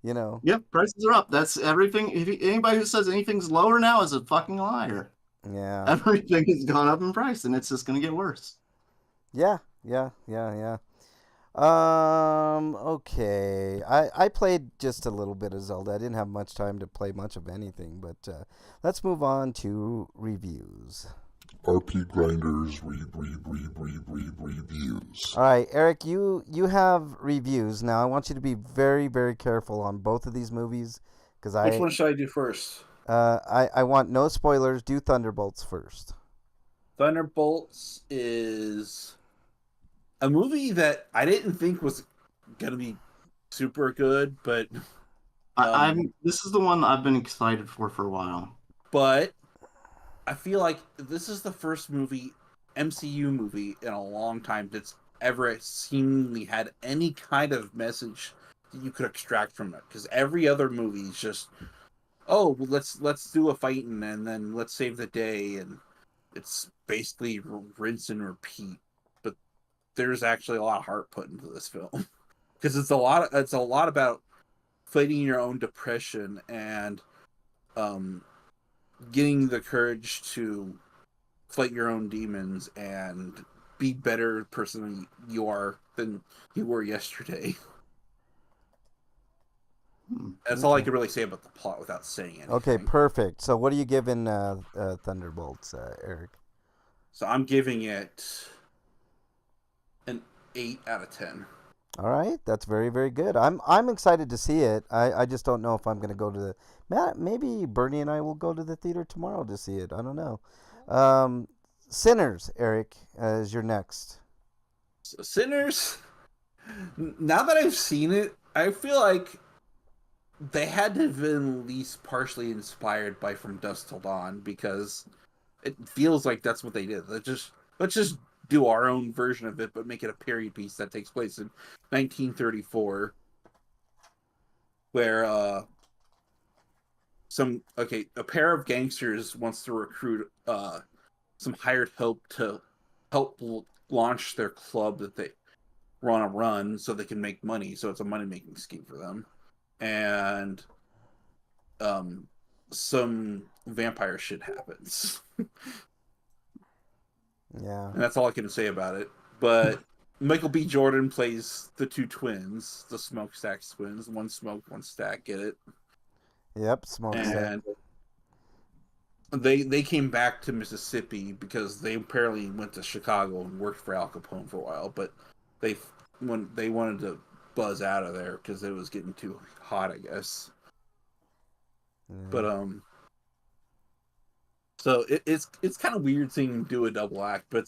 You know. Yep, prices are up. That's everything. Anybody who says anything's lower now is a fucking liar. Yeah. Everything has gone up in price, and it's just going to get worse. Yeah. Yeah. Yeah. Yeah. Okay. I played just a little bit of Zelda. I didn't have much time to play much of anything, but let's move on to reviews. RPGrinders reviews. All right, Eric, you have reviews now. I want you to be very, very careful on both of these movies because Which one should I do first? I want no spoilers. Do Thunderbolts first. Thunderbolts is a movie that I didn't think was gonna be super good, but This is the one I've been excited for a while. but I feel like this is the first MCU movie in a long time that's ever seemingly had any kind of message that you could extract from it. Because every other movie is just, oh, well, let's do a fight and then let's save the day, and it's basically rinse and repeat. But there's actually a lot of heart put into this film because it's a lot about fighting your own depression and getting the courage to fight your own demons and be better person you are than you were yesterday. That's all I can really say about the plot without saying anything. Okay, perfect. So what are you giving Thunderbolts, Eric? So I'm giving it an 8 out of 10. All right, that's very, very good. I'm excited to see it. I just don't know if I'm going to go to the. Maybe Bernie and I will go to the theater tomorrow to see it. I don't know. Um, Sinners, Eric, is your next. So Sinners. Now that I've seen it, I feel like they had to have been at least partially inspired by From Dusk Till Dawn, because it feels like that's what they did. Let's just do our own version of it, but make it a period piece that takes place in 1934, where a pair of gangsters wants to recruit some hired help to help launch their club that they want to run so they can make money. So it's a money making scheme for them, and some vampire shit happens. Yeah. And that's all I can say about it. But Michael B. Jordan plays the two twins, the Smokestack twins. One smoke, one stack. Get it? Yep. Smokestack. And they came back to Mississippi because they apparently went to Chicago and worked for Al Capone for a while. But they wanted to buzz out of there because it was getting too hot, I guess. Yeah. But so it's kind of weird seeing them do a double act, but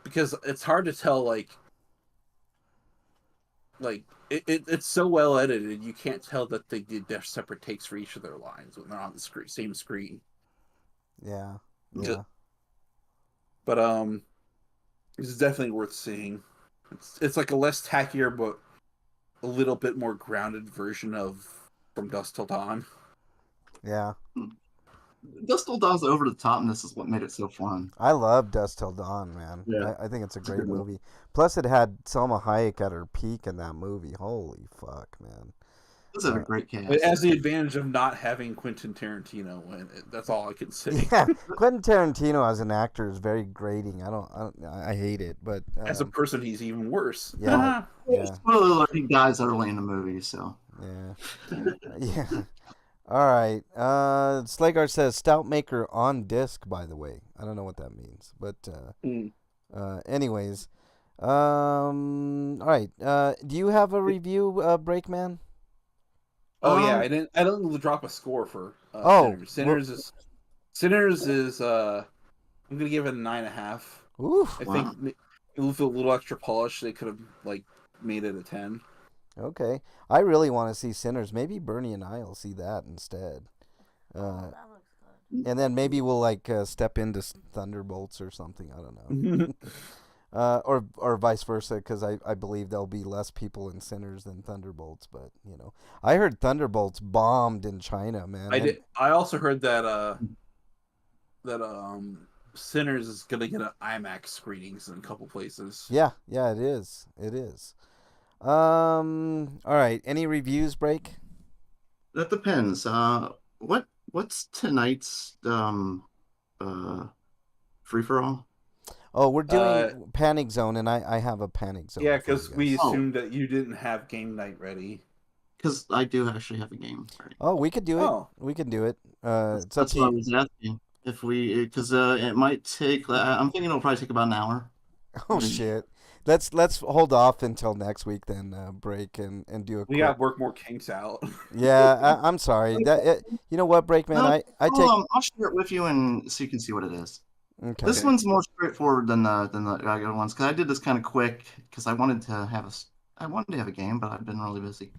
because it's hard to tell, like it's so well edited, you can't tell that they did their separate takes for each of their lines when they're on the same screen. Yeah. Yeah. But it's definitely worth seeing. It's like a less tackier but a little bit more grounded version of From Dusk Till Dawn. Yeah. Dust Till Dawn's over the top, and this is what made it so fun. I love Dusk Till Dawn, man. Yeah. I think it's a great good one. movie. Plus, it had Selma Hayek at her peak in that movie. Holy fuck, man. This is a great cast. It has the advantage of not having Quentin Tarantino in it. That's all I can say. Yeah, Quentin Tarantino as an actor is very grating. I hate it, but As a person, he's even worse. Yeah. Yeah. Spoiler alert, he dies early in the movie, so. Yeah. Yeah. All right. Slagar says Stout Maker on disc, by the way. I don't know what that means, but anyways. All right. Do you have a review, Breakman? Oh yeah, I didn't drop a score for Sinners. Sinners is I'm gonna give it a 9.5. Oof. I think with a little extra polish, they could have like made it a 10. Okay. I really want to see Sinners. Maybe Bernie and I will see that instead. That looks good. And then maybe we'll step into Thunderbolts or something. I don't know. Or vice versa, because I believe there'll be less people in Sinners than Thunderbolts. But I heard Thunderbolts bombed in China, man. I also heard that Sinners is gonna get an IMAX screenings in a couple places. Yeah, it is. It is. All right. Any reviews, Break? That depends. What's tonight's free for all? Oh, we're doing Panic Zone, and I have a Panic Zone. Yeah, because we Oh. assumed that you didn't have game night ready. Because I do actually have a game. Right. Oh, we could do it. Oh. We can do it. It's up That's to what I you. was asking. If we, because it might take. I'm thinking it'll probably take about an hour. Oh shit. Let's hold off until next week then, Break, and do a We quick. got work more kinks out. Yeah, I'm sorry. You know what, Break, man? No, I take. I'll share it with you, and so you can see what it is. Okay. This one's more straightforward than the other ones, because I did this kind of quick because I wanted to have a game, but I've been really busy.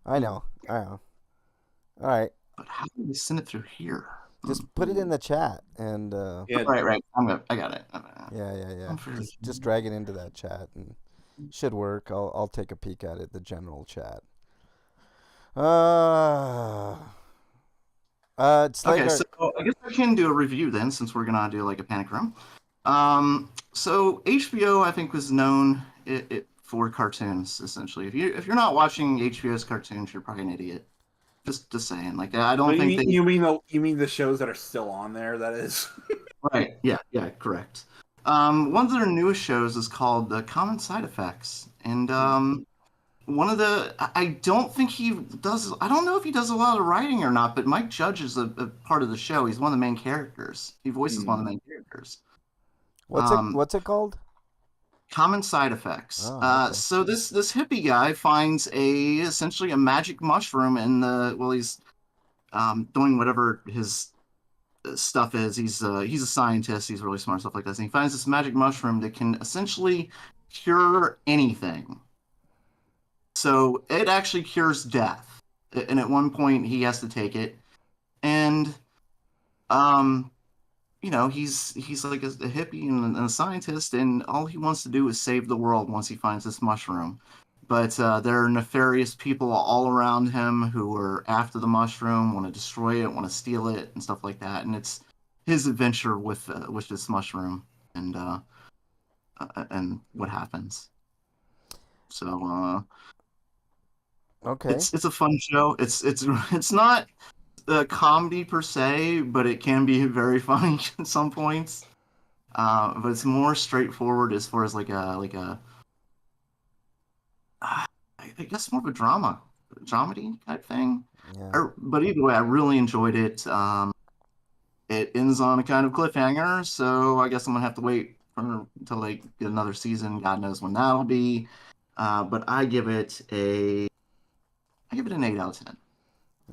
I know. All right. But how do we send it through here? Just put it in the chat and. Yeah, Right. I got it. Yeah. I'm Just drag it into that chat and should work. I'll take a peek at it. The general chat. It's like Okay, so I guess I can do a review then, since we're gonna do like a panic room. So HBO, I think, was known for cartoons essentially. If you're not watching HBO's cartoons, you're probably an idiot. Just saying. Like, I don't think you mean the shows that are still on there? That is Right. Yeah. Correct. One of their newest shows is called Common Side Effects, and one of the I don't think he does. I don't know if he does a lot of writing or not, but Mike Judge is a part of the show. He's one of the main characters. He voices one of the main characters. What's it called? Common side effects. Oh, okay. So this hippie guy finds essentially a magic mushroom in the he's doing whatever his stuff is. He's a scientist. He's really smart, stuff like this. And he finds this magic mushroom that can essentially cure anything. So it actually cures death. And at one point he has to take it, and he's like a hippie and a scientist, and all he wants to do is save the world once he finds this mushroom. But there are nefarious people all around him who are after the mushroom, want to destroy it, want to steal it, and stuff like that. And it's his adventure with this mushroom and what happens. So Okay. it's a fun show. It's not a comedy per se, but it can be very funny at some points. But it's more straightforward as far as like a I guess more of a dramedy type thing. Yeah. But either way, I really enjoyed it. It ends on a kind of cliffhanger, so I guess I'm gonna have to wait until they get another season. God knows when that'll be. But I give it an 8 out of 10.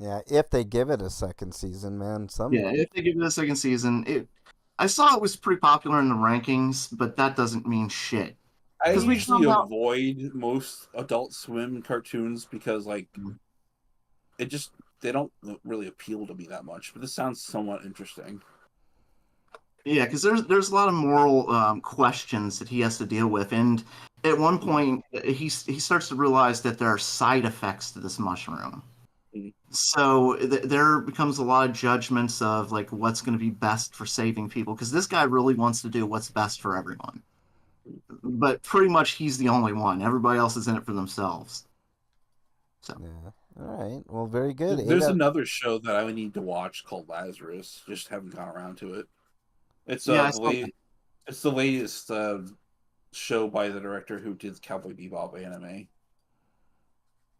Yeah. If they give it a second season, man, Yeah, if they give it a second season, I saw it was pretty popular in the rankings, but that doesn't mean shit. I 'Cause we usually found out- avoid most Adult Swim cartoons because they don't really appeal to me that much. But this sounds somewhat interesting. Yeah, because there's a lot of moral questions that he has to deal with, and at one point he starts to realize that there are side effects to this mushroom. Mhm. So there becomes a lot of judgments of like what's going to be best for saving people, because this guy really wants to do what's best for everyone, but pretty much he's the only one. Everybody else is in it for themselves. So Yeah. All right. Well, very good. There's another show that I need to watch called Lazarus. Just haven't gone around to it. It's Yeah, I the saw late, that. it's the latest show by the director who did Cowboy Bebop anime.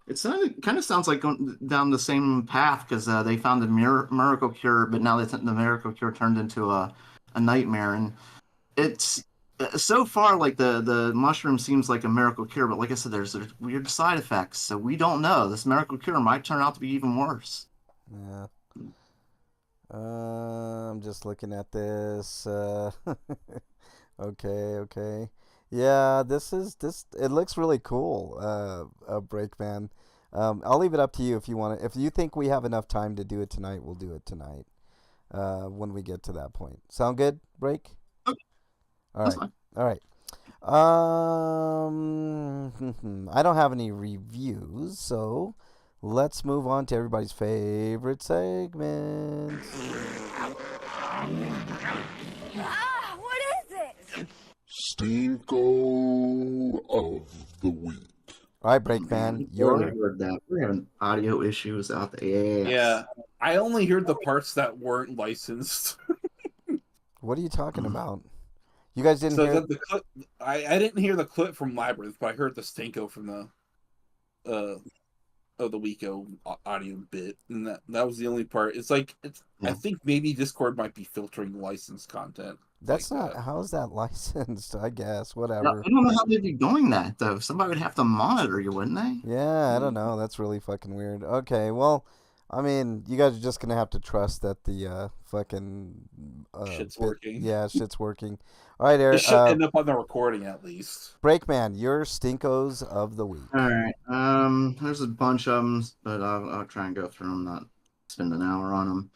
It kind of sounds like going down the same path, because they found a miracle cure, but now the miracle cure turned into a nightmare, and it's so far like the mushroom seems like a miracle cure, but like I said, there's weird side effects, so we don't know. This miracle cure might turn out to be even worse. Yeah. I'm just looking at this. Okay. Yeah, this. It looks really cool. Breakman. I'll leave it up to you if you want to. If you think we have enough time to do it tonight, we'll do it tonight. When we get to that point. Sound good, Break? Okay. All That's right. fine. All right. I don't have any reviews, so let's move on to everybody's favorite segment. Ah, what is it? Stinko of the Week. All right, Breakman, You're your heard that. We're having audio issues out the ass. Yeah, I only heard the parts that weren't licensed. what are you talking about? You guys didn't So hear? the clip, I didn't hear the clip from Labyrinth, but I heard the Stinko from the of the Wiko audio bit, and that was the only part. I Yeah. think maybe Discord might be filtering licensed content. That's like not. that. How's that licensed? I guess Yeah, whatever. I don't know how they'd be doing that though. Somebody would have to monitor you, wouldn't they? Yeah, I don't know. That's really fucking weird. Okay, well, I mean, you guys are just gonna have to trust that the fucking Shit's working. Yeah, shit's working. All right, It Eric. should end up on the recording at least. Breakman, your stinkos of the week. All right. There's a bunch of them, but I'll try and go through them, not spend an hour on them.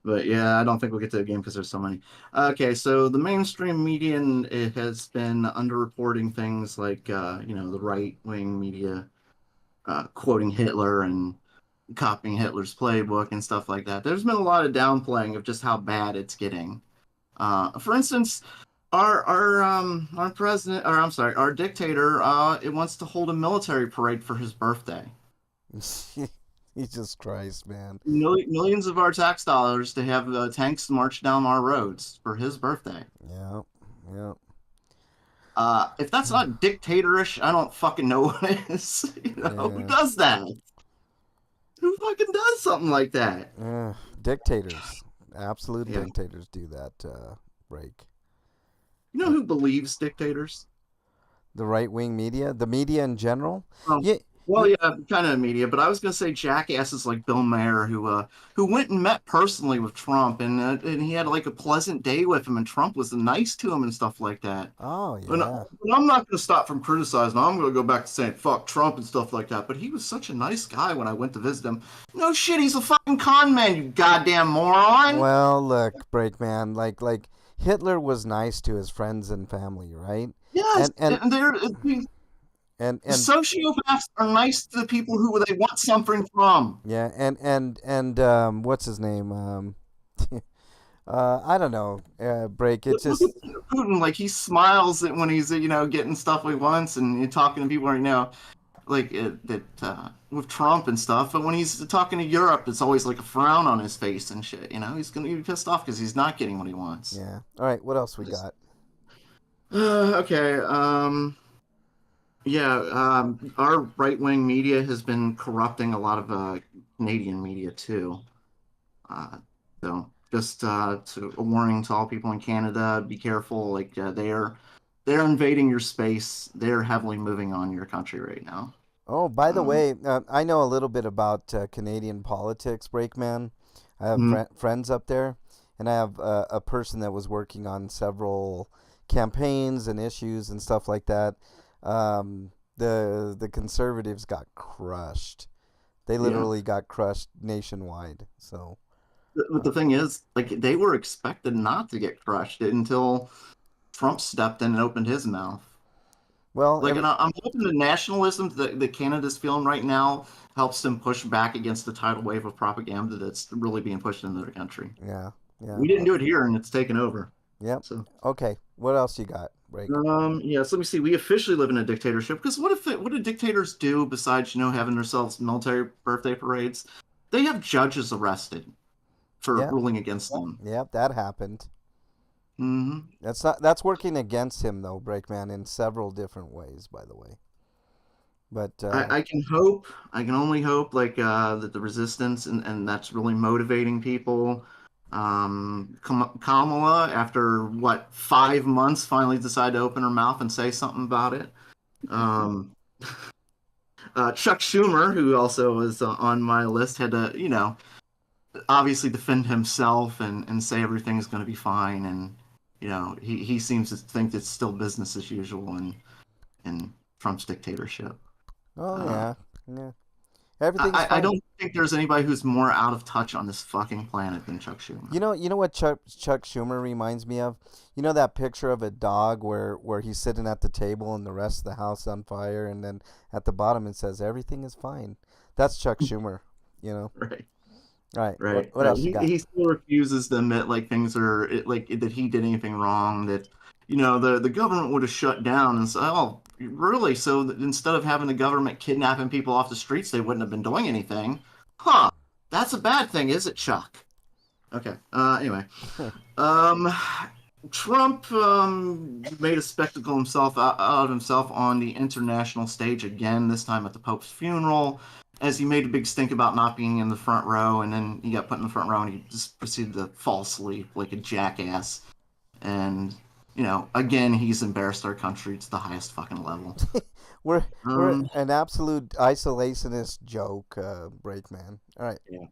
But yeah, I don't think we'll get to the game because there's so many. Okay, so the mainstream media it has been underreporting things like the right-wing media quoting Hitler and copying Hitler's playbook and stuff like that. There's been a lot of downplaying of just how bad it's getting. For instance, our president, or I'm sorry, our dictator, it wants to hold a military parade for his birthday. Jesus Christ, man. Millions of our tax dollars to have tanks march down our roads for his birthday. Yeah. If that's not dictatorish, I don't fucking know what is. Who does that? Who fucking does something like that? Dictators. Absolute dictators do that, Break. You know who believes dictators? The right wing media, the media in general. Um, Yeah, well, yeah, kind of media, but I was gonna say jackasses like Bill Maher, who went and met personally with Trump, and he had like a pleasant day with him, and Trump was nice to him and stuff like that. oh And, yeah. and I'm not gonna stop from criticizing. I'm gonna go back to saying fuck Trump and stuff like that. But he was such a nice guy when I went to visit him. No shit, he's a fucking con man, you goddamn moron. Well, look, Breakman, like Hitler was nice to his friends and family, right? Yes, And and and they're and sociopaths are nice to the people who they want something from. yeah, and what's his name? I don't know. Break. It's Look just at Putin, like he smiles when he's getting stuff he wants and talking to people right now, like with Trump and stuff. But when he's talking to Europe, it's always like a frown on his face and shit. He's gonna be pissed off because he's not getting what he wants. yeah. All right, what else we got? Okay. Yeah. Our right wing media has been corrupting a lot of Canadian media too. So just to a warning to all people in Canada: be careful. Like they're invading your space. They're heavily moving on your country right now. Oh, by the Um, way, I know a little bit about Canadian politics, Breakman. I have mm, friends up there, and I have a person that was working on several campaigns and issues and stuff like that. The conservatives got crushed. They yeah. literally got crushed nationwide. So, But the thing is, like they were expected not to get crushed until Trump stepped in and opened his mouth. well, Like, and I'm hoping the nationalism that Canada's feeling right now helps them push back against the tidal wave of propaganda that's really being pushed into their country. yeah, yeah, We didn't do it here, and it's taken over. yep. So, Okay, what else you got, Break? yeah. So let me see. We officially live in a dictatorship because what do dictators do besides having themselves military birthday parades? They have judges arrested for Yeah, ruling against them. yep, that happened. Hmm. That's working against him though, Breakman, in several different ways, by the way. But I can hope. I can only hope, like that the resistance and that's really motivating people. Kamala, after what 5 months, finally decided to open her mouth and say something about it. Um, Chuck Schumer, who also was on my list, had to obviously defend himself and say everything's going to be fine, and he seems to think it's still business as usual in Trump's dictatorship. oh Uh, yeah, yeah, everything's I fine. don't think there's anybody who's more out of touch on this fucking planet than Chuck Schumer. You know what Chuck Schumer reminds me of? You know that picture of a dog where he's sitting at the table and the rest of the house on fire, and then at the bottom it says everything is fine. That's Chuck Schumer. You know. Right, All right. right. What else you got? He still refuses to admit like things are like that he did anything wrong. That the government would have shut down and said, "Oh, really? So that instead of having the government kidnapping people off the streets, they wouldn't have been doing anything." Huh? That's a bad thing, is it, Chuck? Okay. Anyway, um, Trump made a spectacle out of himself on the international stage again. This time at the Pope's funeral, as he made a big stink about not being in the front row, and then he got put in the front row, and he just proceeded to fall asleep like a jackass. And again, he's embarrassed our country to the highest fucking level. We're Um, an absolute isolationist joke, Breakman. All right. yeah,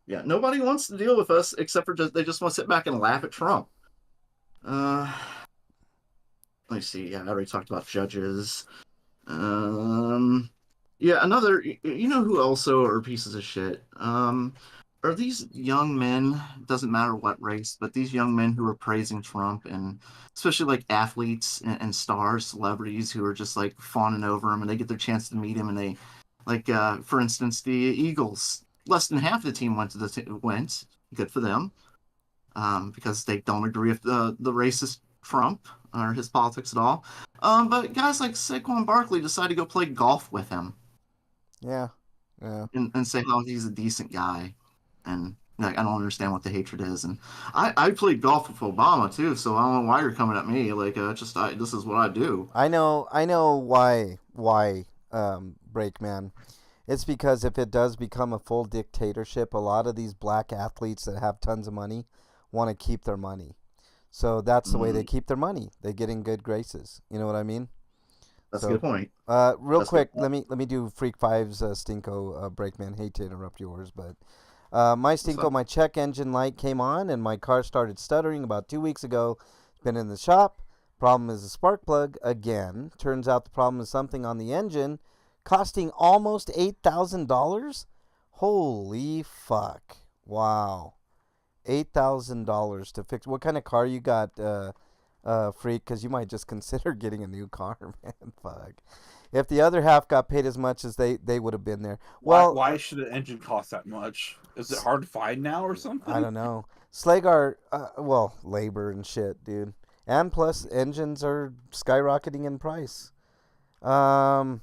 yeah. Nobody wants to deal with us except for they just want to sit back and laugh at Trump. Uh, let me see. Yeah, I already talked about judges. Um, yeah, another. Who also are pieces of shit. Are these young men? Doesn't matter what race, but these young men who are praising Trump, and especially like athletes and stars, celebrities who are just like fawning over him, and they get their chance to meet him, and they like, for instance, the Eagles. Less than half the team went. Good for them, because they don't agree with the racist Trump or his politics at all. But guys like Saquon Barkley decide to go play golf with him Yeah. Yeah. and say how he's a decent guy. And like, I don't understand what the hatred is. And I played golf with Obama too, so I don't know why you're coming at me. Like, this is what I do. I know why Breakman. It's because if it does become a full dictatorship, a lot of these black athletes that have tons of money want to keep their money. So that's the way they Mm, keep their money. They get in good graces. You know what I mean? That's a So, good point. real That's a good quick, let me do Freak Five's Stinko Brakeman. Hate to interrupt yours, but my That's Stinko, fine. my check engine light came on, and my car started stuttering about 2 weeks ago. Been in the shop. Problem is a spark plug again. Turns out the problem is something on the engine, costing almost $8,000. Holy fuck! Wow, $8,000 to fix. What kind of car you got, Freak? Because you might just consider getting a new car, man. Fuck. If the other half got paid as much as they would have been there. Well, Why should an engine cost that much? Is it hard to find now or something? I don't know. Slagar, well, labor and shit, dude. And plus, engines are skyrocketing in price. I'm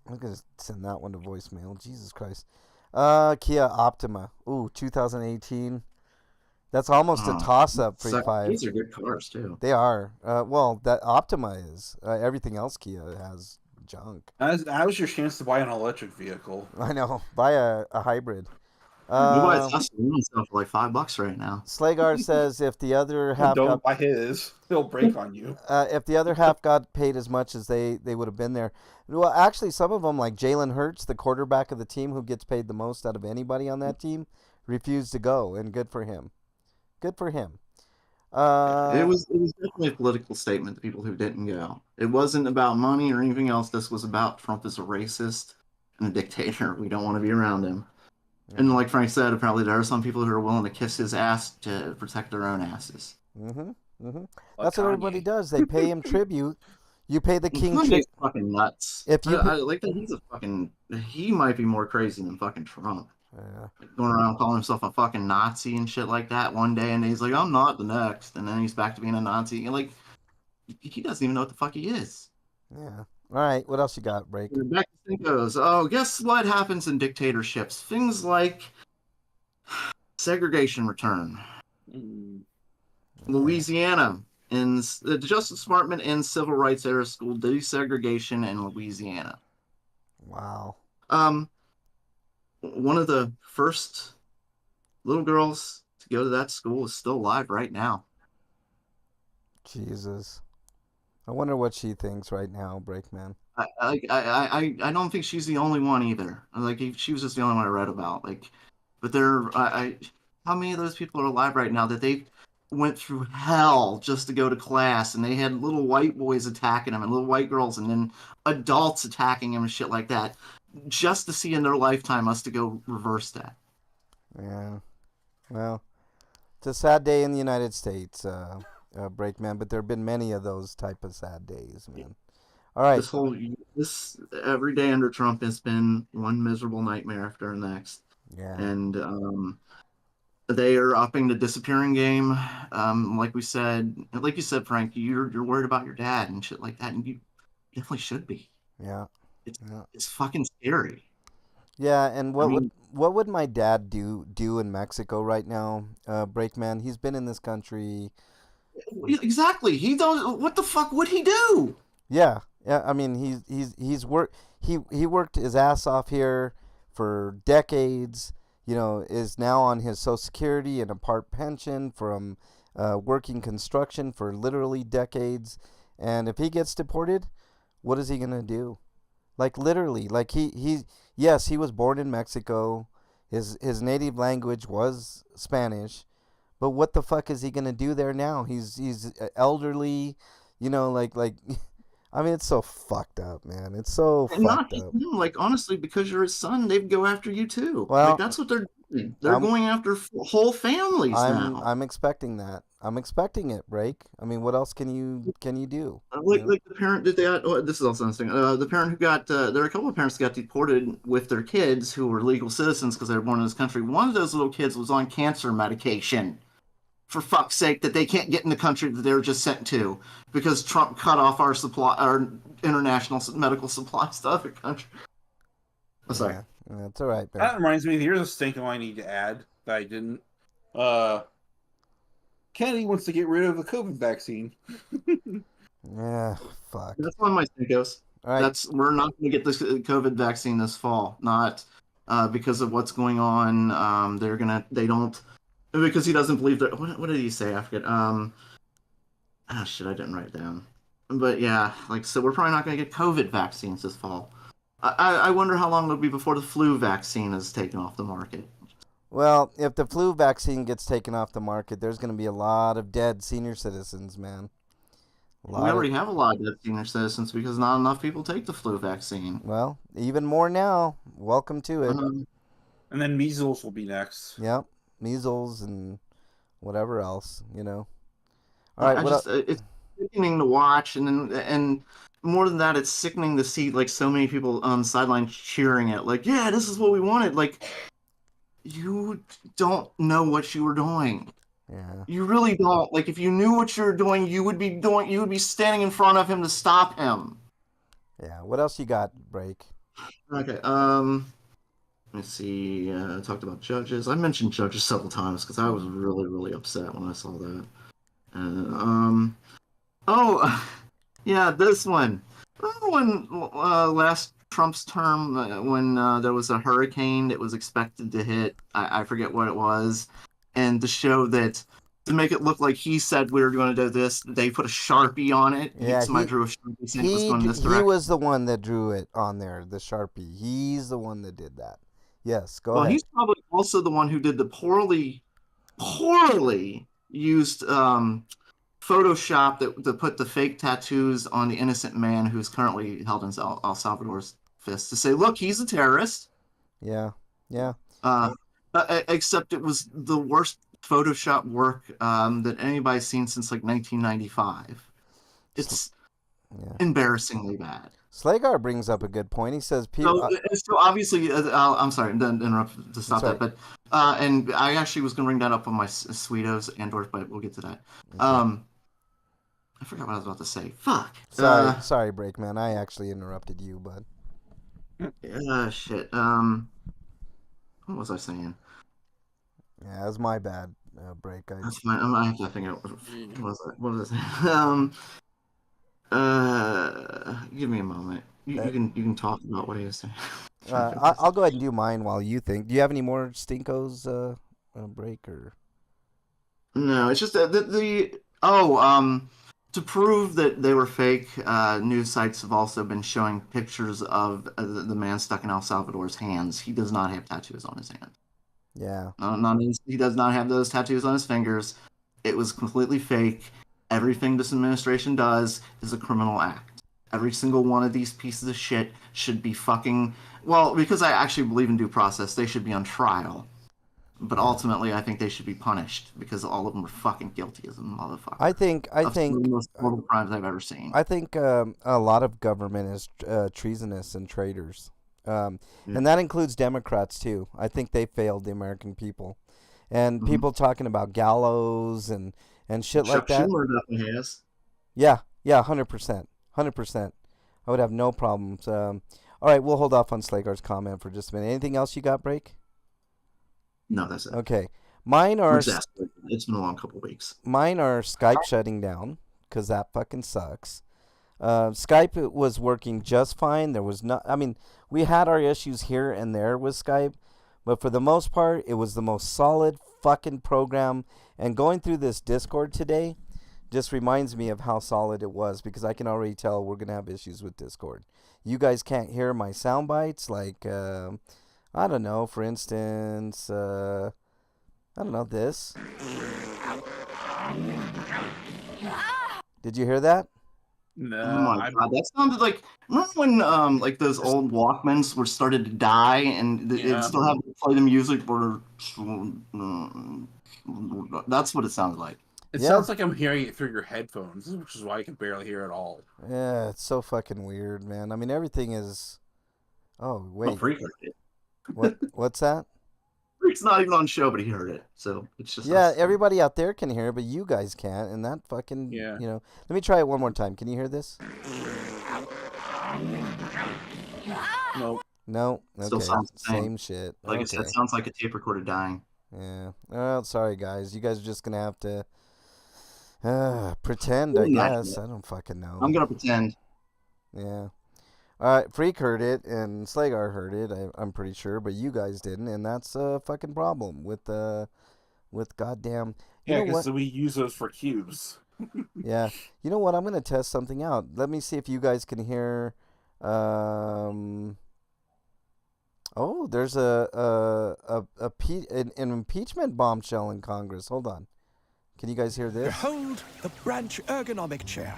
gonna send that one to voicemail. Jesus Christ. Kia Optima. Ooh, 2018. That's almost a toss-up, Freak Five. These are good cars too. They are. Well, that Optima is. Everything else Kia has junk. That was your chance to buy an electric vehicle. I know. Buy a hybrid. You buy a Tesla for like $5 right now. Slagar says if the other half Don't got buy his; he'll break on you. if the other half got paid as much as they would have been there. Well, actually, some of them, like Jalen Hurts, the quarterback of the team, who gets paid the most out of anybody on that team, refused to go, and good for him. Good for him. It was definitely a political statement to people who didn't go. It wasn't about money or anything else. This was about Trump is a racist and a dictator. We don't want to be around him. Yeah. And like Frank said, apparently there are some people who are willing to kiss his ass to protect their own asses. Mm-hmm. Mm-hmm. Like That's what everybody Kanye. does. They pay him tribute. You pay the king Kanye's tribute. fucking nuts. If you I like that he's a fucking. He might be more crazy than fucking Trump. Yeah. Going around calling himself a fucking Nazi and shit like that one day, and he's like, "I'm not the next," and then he's back to being a Nazi. You're like, he doesn't even know what the fuck he is. Yeah. All right. What else you got, Break? Back to Cinco's. Oh, guess what happens in dictatorships? Things like segregation return. Louisiana, in the Justice Department and Civil Rights era school desegregation in Louisiana. Wow. One of the first little girls to go to that school is still alive right now. Jesus. I wonder what she thinks right now, Breakman. I don't think she's the only one either. Like she was just the only one I read about. Like, but how many of those people are alive right now that they went through hell just to go to class, and they had little white boys attacking them and little white girls, and then adults attacking them and shit like that, just to see in their lifetime us to go reverse that. Yeah. Well, it's a sad day in the United States, Breakman, but there have been many of those type of sad days, man. All right. This every day under Trump has been one miserable nightmare after the next. Yeah. And they are upping the disappearing game. Like you said, Frank, you're worried about your dad and shit like that, and you definitely should be. Yeah. It's fucking scary. Yeah, and what would my dad do in Mexico right now, Breakman? He's been in this country. Exactly. He don't. What the fuck would he do? Yeah. I mean, he worked his ass off here for decades. You know, is now on his Social Security and a part pension from working construction for literally decades. And if he gets deported, what is he gonna do? Like literally, like yes, he was born in Mexico. His native language was Spanish, but what the fuck is he gonna do there now? He's elderly, you know, like I mean, it's so fucked up, man. It's so fucked up. Like honestly, because you're his son, they'd go after you too. Well, like that's what they're doing. They're going after whole families now. I'm expecting that. I'm expecting it, Break. I mean, what else can you do? Like the parent that they got. Oh, this is also interesting. The parent who got there are a couple of parents that got deported with their kids who were legal citizens because they were born in this country. One of those little kids was on cancer medication. For fuck's sake, that they can't get in the country that they were just sent to because Trump cut off our international medical supplies to other countries. I'm sorry. Yeah, that's all right, man. That reminds me, here's a stinker I need to add that I didn't. Kennedy wants to get rid of the COVID vaccine. Yeah, fuck. That's one of my stinkos. All right. We're not going to get this COVID vaccine this fall. Not because of what's going on. They don't. Because he doesn't believe that. What did he say? I forget. Shit, I didn't write it down. But yeah, like so, we're probably not going to get COVID vaccines this fall. I wonder how long it'll be before the flu vaccine is taken off the market. Well, if the flu vaccine gets taken off the market, there's going to be a lot of dead senior citizens, man. We already have a lot of dead senior citizens because not enough people take the flu vaccine. Well, even more now. Welcome to it. And then measles will be next. Yep, measles and whatever else, All right, It's sickening to watch, and more than that, it's sickening to see like so many people on the sideline cheering it. Like, yeah, this is what we wanted. Like, you don't know what you were doing. Yeah. You really don't. Like, if you knew what you were doing, you would be standing in front of him to stop him. Yeah. What else you got, Break? Okay. Let's see. I talked about judges. I mentioned judges several times because I was really, really upset when I saw that. Oh, yeah, this one. Remember when last Trump's term, when there was a hurricane that was expected to hit? I forget what it was, and to show that, to make it look like he said we were going to do this, they put a Sharpie on it. Yeah, somebody drew a Sharpie saying it was going this he direction. was the one that drew it on there, the Sharpie. He's the one that did that. Yes, go ahead. Well, he's probably also the one who did the poorly used Photoshop that put the fake tattoos on the innocent man who's currently held in El Salvador's fist to say, look, he's a terrorist. Yeah. Except it was the worst Photoshop work that anybody's seen since like 1995. It's embarrassingly bad. Slagar brings up a good point. He says, So obviously, I'm sorry to interrupt to stop that, but and I actually was going to bring that up on my Sweetos Andor, but we'll get to that. Okay. I forgot what I was about to say. Fuck. Sorry, Breakman. I actually interrupted you, bud. Shit. What was I saying? Yeah, it was my bad, Break. That's fine. I have to think out. What was I? Give me a moment. You can talk about what he was saying. I'll go ahead and do mine while you think. Do you have any more stinkos, Break, or? No, it's just to prove that they were fake, news sites have also been showing pictures of the man stuck in El Salvador's hands. He does not have tattoos on his hand. Yeah. He does not have those tattoos on his fingers. It was completely fake. Everything this administration does is a criminal act. Every single one of these pieces of shit should be because I actually believe in due process, they should be on trial. But ultimately, I think they should be punished because all of them are fucking guilty as a motherfucker. I think some of the most horrible crimes I've ever seen. I think a lot of government is treasonous and traitors, and that includes Democrats too. I think they failed the American people, and people talking about gallows and shit like that. Schumer definitely has. Yeah, 100%. I would have no problems. All right, we'll hold off on Slagar's comment for just a minute. Anything else you got, Break? No, that's it. Okay. Mine are... It's been a long couple of weeks. Mine are Skype shutting down, because that fucking sucks. Skype was working just fine. There was no... I mean, we had our issues here and there with Skype, but for the most part, it was the most solid fucking program. And going through this Discord today just reminds me of how solid it was, because I can already tell we're going to have issues with Discord. You guys can't hear my sound bites, like... I don't know, for instance, I don't know, this. Did you hear that? No. Oh my god, that sounded like... Remember when like those old Walkmans were started to die and it still had to play the music? That's what it sounded like. It sounds like I'm hearing it through your headphones, which is why I can barely hear it all. Yeah, it's so fucking weird, man. I mean, everything is... Oh, wait. Well, Freak heard it. What's that? Freak's not even on show, but he heard it. So it's just... Yeah, everybody out there can hear it, but you guys can't, and that fucking... Yeah. Let me try it one more time. Can you hear this? Nope. No? Okay. Still sounds the same shit. Like I said, it sounds like a tape recorder dying. Yeah. Well, sorry, guys. You guys are just going to have to pretend, I guess. I don't fucking know. I'm going to pretend. Yeah. All right, Freak heard it, and Slagar heard it, I'm pretty sure, but you guys didn't, and that's a fucking problem with goddamn... Yeah, because we use those for cubes. Yeah. You know what? I'm gonna test something out. Let me see if you guys can hear. Um. Oh, there's an impeachment bombshell in Congress. Hold on. Can you guys hear this? Behold the branch ergonomic chair.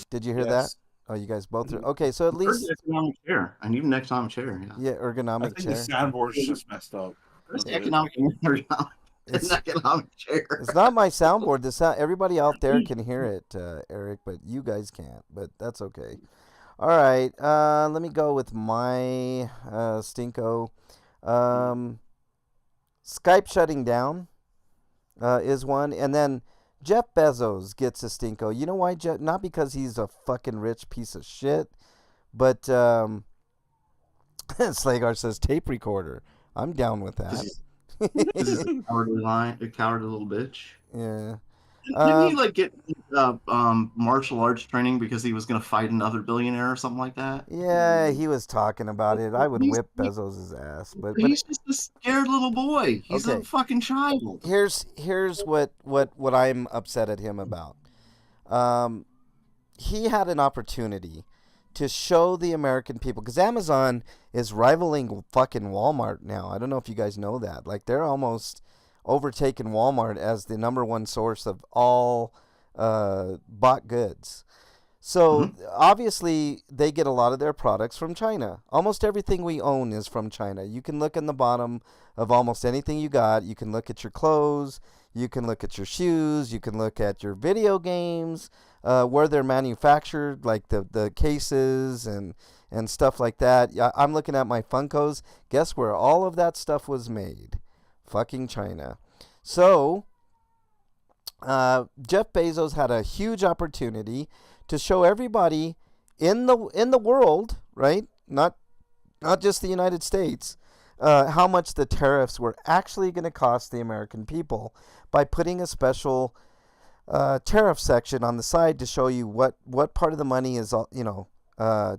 Did you hear that? Yes. Oh, you guys both heard. Okay, so at Where's least the economic chair? I need an economic chair. Yeah. yeah, I ergonomic think the chair. soundboard's just messed up. Where's the That's it. It's economic chair? it's not my soundboard. The sound everybody out there can hear it, Eric, but you guys can't. But that's okay. All right. Let me go with my stinko. Um, Skype shutting down is one, and then Jeff Bezos gets a stinko. You know why? Not because he's a fucking rich piece of shit, but Slagar says tape recorder. I'm down with that. This is a cowardly little bitch. Yeah. Didn't he like get martial arts training because he was going to fight another billionaire or something like that? Yeah, he was talking about it. I would He's- whip Bezos' ass, but He's just a scared little boy. He's Okay. a fucking child. here's what I'm upset at him about. He had an opportunity to show the American people, because Amazon is rivaling fucking Walmart now. I don't know if you guys know that. Like, they're almost overtaken Walmart as the number one source of all bought goods. So obviously they get a lot of their products from China. Almost everything we own is from China. You can look in the bottom of almost anything you got. You can look at your clothes. You can look at your shoes. You can look at your video games, where they're manufactured, like the cases and stuff like that. Yeah, I'm looking at my Funkos. Guess where all of that stuff was made? Fucking China. So Jeff Bezos had a huge opportunity to show everybody in the world, right? Not just the United States, how much the tariffs were actually going to cost the American people by putting a special tariff section on the side to show you what part of the money is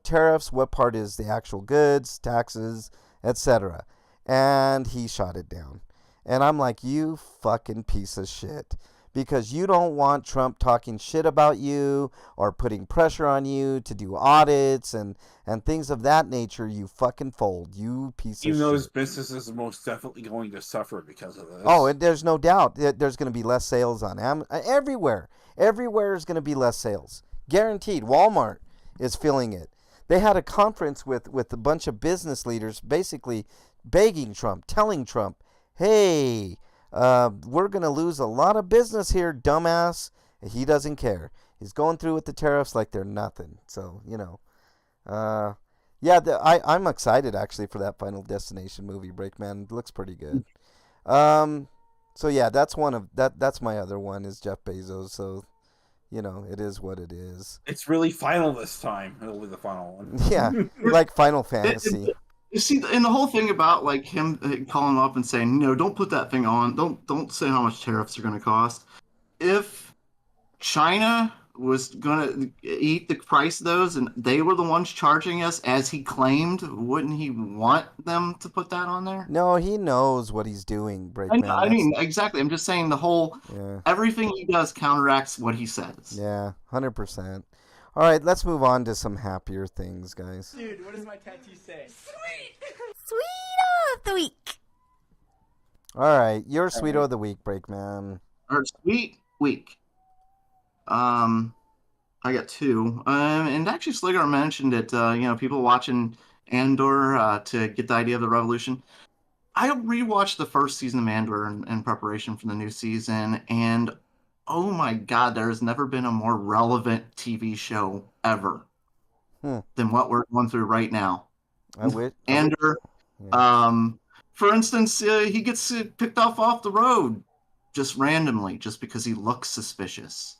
tariffs, what part is the actual goods, taxes, etc. And he shot it down. And I'm like, you fucking piece of shit. Because you don't want Trump talking shit about you or putting pressure on you to do audits and things of that nature, you fucking fold. You piece Even of though shit. his business is most definitely going to suffer because of this. Oh, and there's no doubt that there's going to be less sales on Amazon. Everywhere. Everywhere is going to be less sales. Guaranteed. Walmart is feeling it. They had a conference with a bunch of business leaders basically begging Trump, telling Trump, hey, we're going to lose a lot of business here, dumbass. He doesn't care. He's going through with the tariffs like they're nothing. So, yeah, I'm excited actually for that Final Destination movie, Breakman. It looks pretty good. So yeah, that's my other one is Jeff Bezos. So, it is what it is. It's really final this time. It'll be the final one. Yeah, like Final Fantasy. You see, and the whole thing about like him calling him up and saying, don't put that thing on. Don't say how much tariffs are going to cost. If China was going to eat the price of those and they were the ones charging us as he claimed, wouldn't he want them to put that on there? No, he knows what he's doing, Breakman. I mean, exactly. I'm just saying everything he does counteracts what he says. Yeah, 100%. All right, let's move on to some happier things, guys. Dude, what does my tattoo say? Sweet! Sweet of the week! All right, your Sweeto of the Week, Breakman. Our sweet week. I got two. And actually, Sligar mentioned it. People watching Andor to get the idea of the revolution. I rewatched the first season of Andor in preparation for the new season, and oh my God, there has never been a more relevant TV show ever than what we're going through right now. Andor. For instance, he gets picked off the road just randomly, just because he looks suspicious,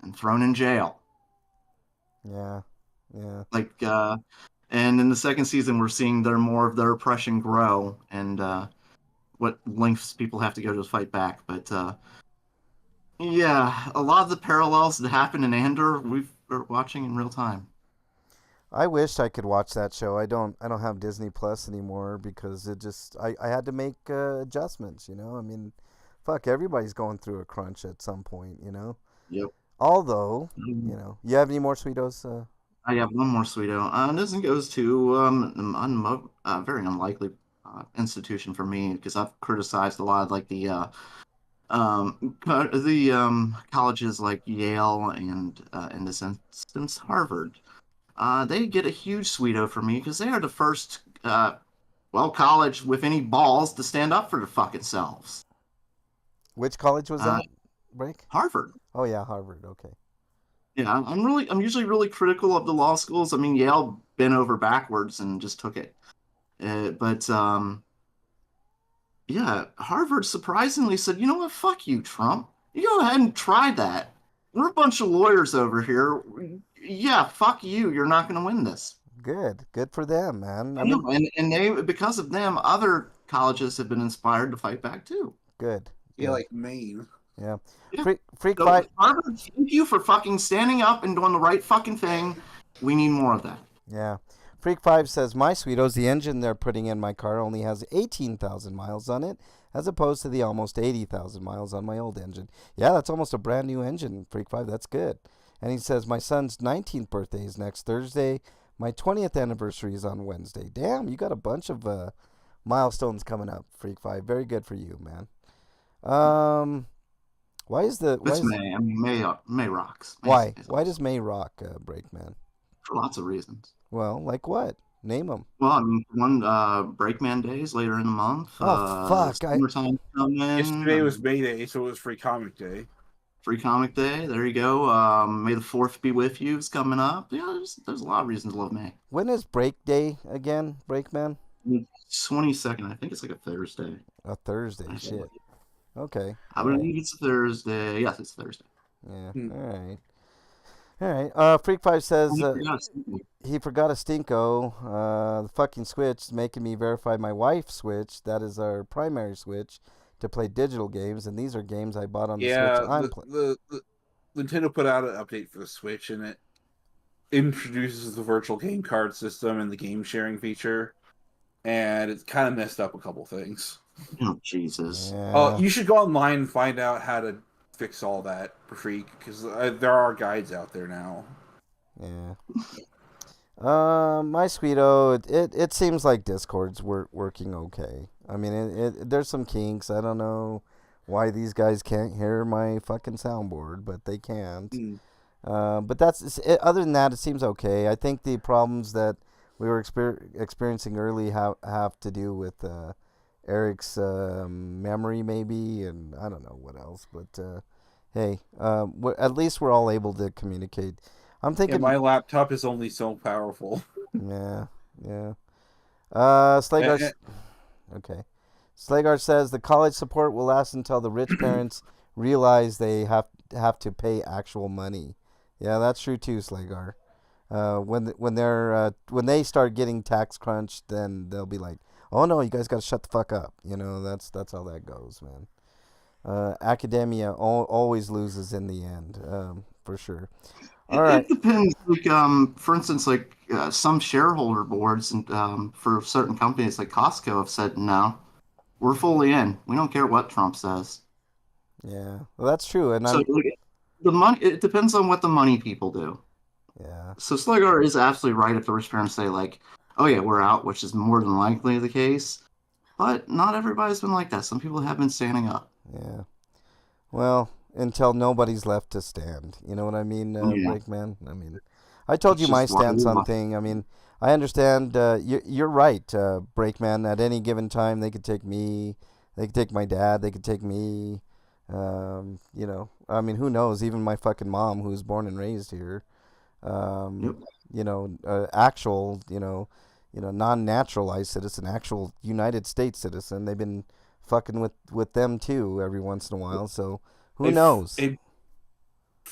and thrown in jail. Yeah. And in the second season, we're seeing more of their oppression grow, and what lengths people have to go to fight back. But yeah, a lot of the parallels that happen in Andor, we're watching in real time. I wish I could watch that show. I don't have Disney Plus anymore because it just I had to make adjustments. I mean, fuck, everybody's going through a crunch at some point. Yep. Although, you have any more sweetos? I have one more sweeto. This one goes to a very unlikely institution for me because I've criticized a lot of like the colleges like Yale and in this instance Harvard. They get a huge sweeto for me because they are the first college with any balls to stand up for their fucking selves. Which college was that? Break? Harvard. Oh yeah, Harvard. Okay. Yeah, I'm usually really critical of the law schools. I mean, Yale bent over backwards and just took it. But yeah, Harvard surprisingly said, you know what, fuck you, Trump. You go ahead and try that. We're a bunch of lawyers over here. Yeah, fuck you. You're not going to win this. Good for them, man. I know, and they, because of them, other colleges have been inspired to fight back too. Good. Yeah, like Maine. Yeah. Yeah. Freak So, fight. Harvard, thank you for fucking standing up and doing the right fucking thing. We need more of that. Yeah. Freak 5 says, my Sweetos, the engine they're putting in my car only has 18,000 miles on it, as opposed to the almost 80,000 miles on my old engine. Yeah, that's almost a brand new engine, Freak 5. That's good. And he says, my son's 19th birthday is next Thursday. My 20th anniversary is on Wednesday. Damn, you got a bunch of milestones coming up, Freak 5. Very good for you, man. Why is the... May. I mean, May rocks. Why? Why does May rock, Break, man? For lots of reasons. Well, like what? Name them. Well, I mean, one Breakman Days later in the month. Oh, fuck. Summertime coming. Yesterday was May Day, so it was Free Comic Day. Free Comic Day. There you go. May the 4th be with you is coming up. Yeah, there's a lot of reasons to love May. When is Break Day again, Breakman? 22nd. I think it's like a Thursday. A Thursday. Shit. Okay. I believe it's a Thursday. Yes, it's Thursday. Yeah. All right. Freak 5 says he forgot a Stinko. The fucking Switch is making me verify my wife's Switch. That is our primary Switch to play digital games, and these are games I bought on the Switch. The Nintendo put out an update for the Switch, and it introduces the virtual game card system and the game sharing feature, and it's kind of messed up a couple things. Oh, Jesus. Yeah. You should go online and find out how to fix all that for free, because there are guides out there now. Yeah. My Sweeto, it seems like Discord's working okay. I mean, there's some kinks. I don't know why these guys can't hear my fucking soundboard, but they can't. But other than that, it seems okay. I think the problems that we were experiencing early have to do with Eric's memory, maybe, and I don't know what else. But hey, at least we're all able to communicate. I'm thinking my laptop is only so powerful. Yeah. Slagar. Okay. Slagar says the college support will last until the rich parents realize they have to pay actual money. Yeah, that's true too, Slagar. When they start getting tax crunched, then they'll be like, "Oh no, you guys got to shut the fuck up." That's how that goes, man. Academia always loses in the end, for sure. All right. It depends. Like, for instance, like some shareholder boards and for certain companies like Costco have said, no, we're fully in. We don't care what Trump says. Yeah, well, that's true. And so the money. It depends on what the money people do. Yeah. So Slagar is absolutely right if the rich parents say like, "Oh yeah, we're out," which is more than likely the case. But not everybody's been like that. Some people have been standing up. Yeah. Well, until nobody's left to stand. You know what I mean, Breakman? I mean, I told you my stance on thing. I mean, I understand. You're right, Breakman. At any given time, they could take me. They could take my dad. They could take me. I mean, who knows? Even my fucking mom, who was born and raised here. Actual, non-naturalized citizen, actual United States citizen. They've been fucking with them too every once in a while. So who knows?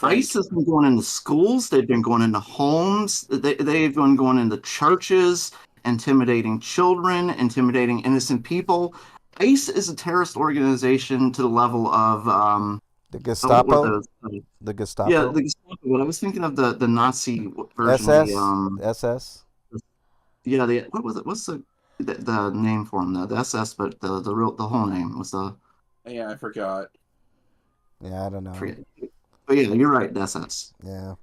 ICE has been going into schools. They've been going into homes. They've been going into churches, intimidating children, intimidating innocent people. ICE is a terrorist organization to the level of the Gestapo. The Gestapo. Yeah, the Gestapo. But I was thinking of the Nazi version. SS. Yeah, what was it? What's the name for them? The SS, but the whole name was the. Yeah, I forgot. Yeah, I don't know. But yeah, you're right. That's Yeah.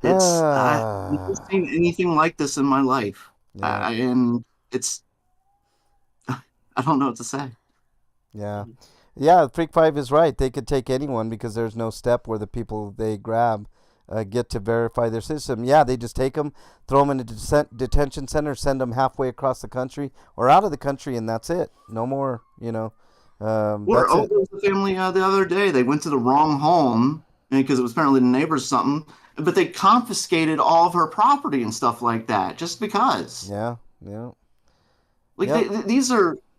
I've never seen anything like this in my life, Yeah. and it's I don't know what to say. Yeah. Yeah, Freak 5 is right. They could take anyone because there's no step where the people they grab get to verify their system. Yeah, they just take them, throw them in a detention center, send them halfway across the country or out of the country, and that's it. No more, that's it. There was a family the other day. They went to the wrong home because it was apparently the neighbor's something, but they confiscated all of her property and stuff like that just because. Yeah, yeah. Like Yep.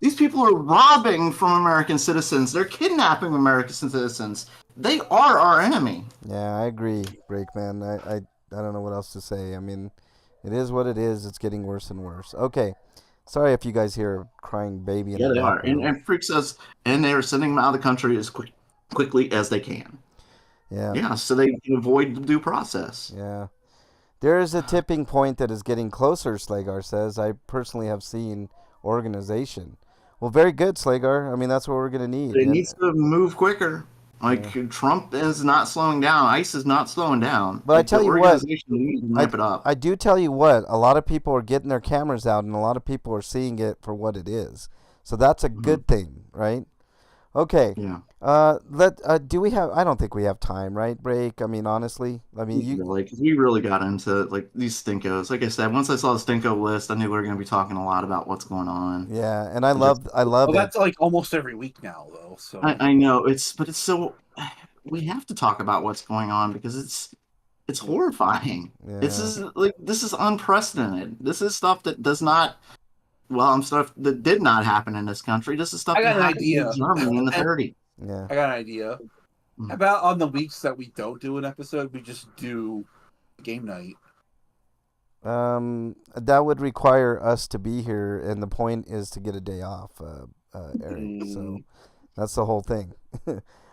these people are robbing from American citizens. They're kidnapping American citizens. They are our enemy. Yeah, I agree, Breakman. I don't know what else to say. I mean, it is what it is. It's getting worse and worse. Okay. Sorry if you guys hear a crying baby in Yeah, the they are. background. And Freak says, and they are sending them out of the country as quickly as they can. Yeah. Yeah, so they can avoid the due process. Yeah. There is a tipping point that is getting closer, Slagar says. I personally have seen organization. Well, very good, Slagar. I mean, that's what we're going to need. It needs to move quicker. Like, Trump is not slowing down. ICE is not slowing down. But I tell you what, needs to ramp it up. I do tell you what, a lot of people are getting their cameras out and a lot of people are seeing it for what it is. So that's a good thing, right? Okay. Yeah. Do we have? I don't think we have time, right? Break. I mean, honestly, We really got into like these stinkos. Like I said, once I saw the stinko list, I knew we were going to be talking a lot about what's going on. Yeah, and I love Well, it. that's like almost every week now, though. So I know but it's so we have to talk about what's going on because it's horrifying. Yeah. This is unprecedented. This is stuff that does not. Well, stuff that did not happen in this country. This is stuff I got that an happened idea. in Germany in the 30s. Yeah. I got an idea. How about on the weeks that we don't do an episode, we just do game night? That would require us to be here, and the point is to get a day off, Eric. So that's the whole thing.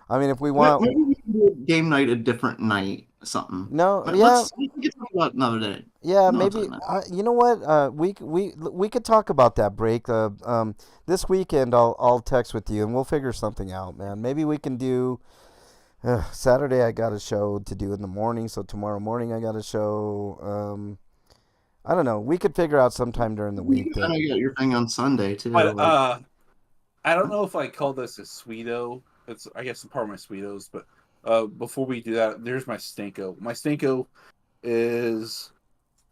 I mean, if we want, Maybe we can do a game night a different night, something. no, But yeah, we can talk about it another day. yeah, No, maybe. it's not. You know what? We could talk about that break. This weekend I'll text with you and we'll figure something out, man. Maybe we can do. Saturday I got a show to do in the morning, so tomorrow morning I got a show. I don't know. We could figure out sometime during the week. I know you got your thing on Sunday too. But I don't know if I call this a Sweeto. It's I guess a part of my Sweetos. But before we do that, there's my Stinko. My Stinko is,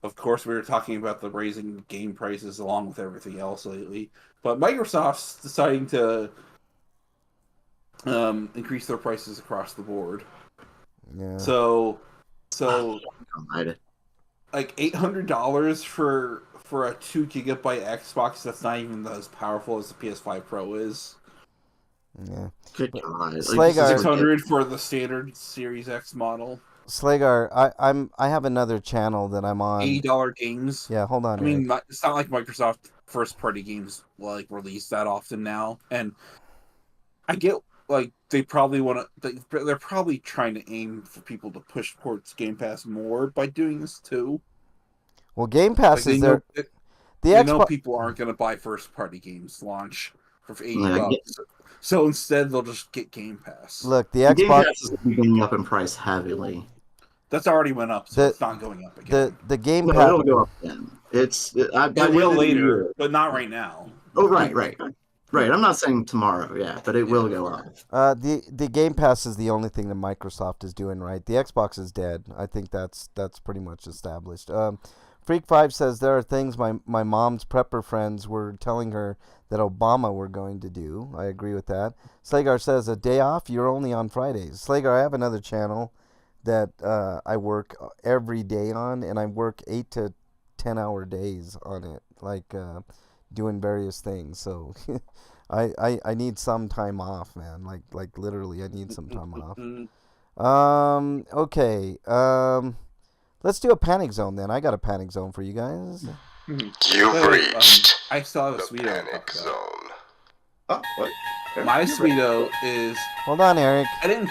of course, we were talking about the raising game prices along with everything else lately. But Microsoft's deciding to increase their prices across the board. Yeah. So I like $800 for a 2 gigabyte Xbox that's not even as powerful as the PS5 Pro is. Yeah. Good God. Slagar- 600 for the standard Series X model. Slagar, I have another channel that I'm on. $80 games. Yeah, hold on. I mean, Eric. it's not like Microsoft first party games like release that often now, and I get like they probably want to. They're probably trying to aim for people to push towards Game Pass more by doing this too. Well, Game Pass Like is there. The they know Xbox. people aren't going to buy first party games launch for $80. Yeah. So instead, they'll just get Game Pass. Look, the Game Xbox. Pass is going up in price heavily. That's already went up, so The- it's not going up again. The Game No, Pass. it'll go up again. It will later, but not right now. Oh, right. I'm not saying tomorrow, yeah, but it will go up. The Game Pass is the only thing that Microsoft is doing right. The Xbox is dead. I think that's pretty much established. Freak 5 says there are things my mom's prepper friends were telling her that Obama were going to do. I agree with that. Slagar says a day off, you're only on Fridays. Slagar, I have another channel that I work every day on, and I work 8 to 10 hour days on it, like doing various things. So I need some time off, man. Like literally, I need some time off. Okay. Let's do a panic zone then. I got a panic zone for you guys. You've reached I still have a the Sweeto. panic zone. Oh, what? My Sweeto is Hold on, Eric. I didn't.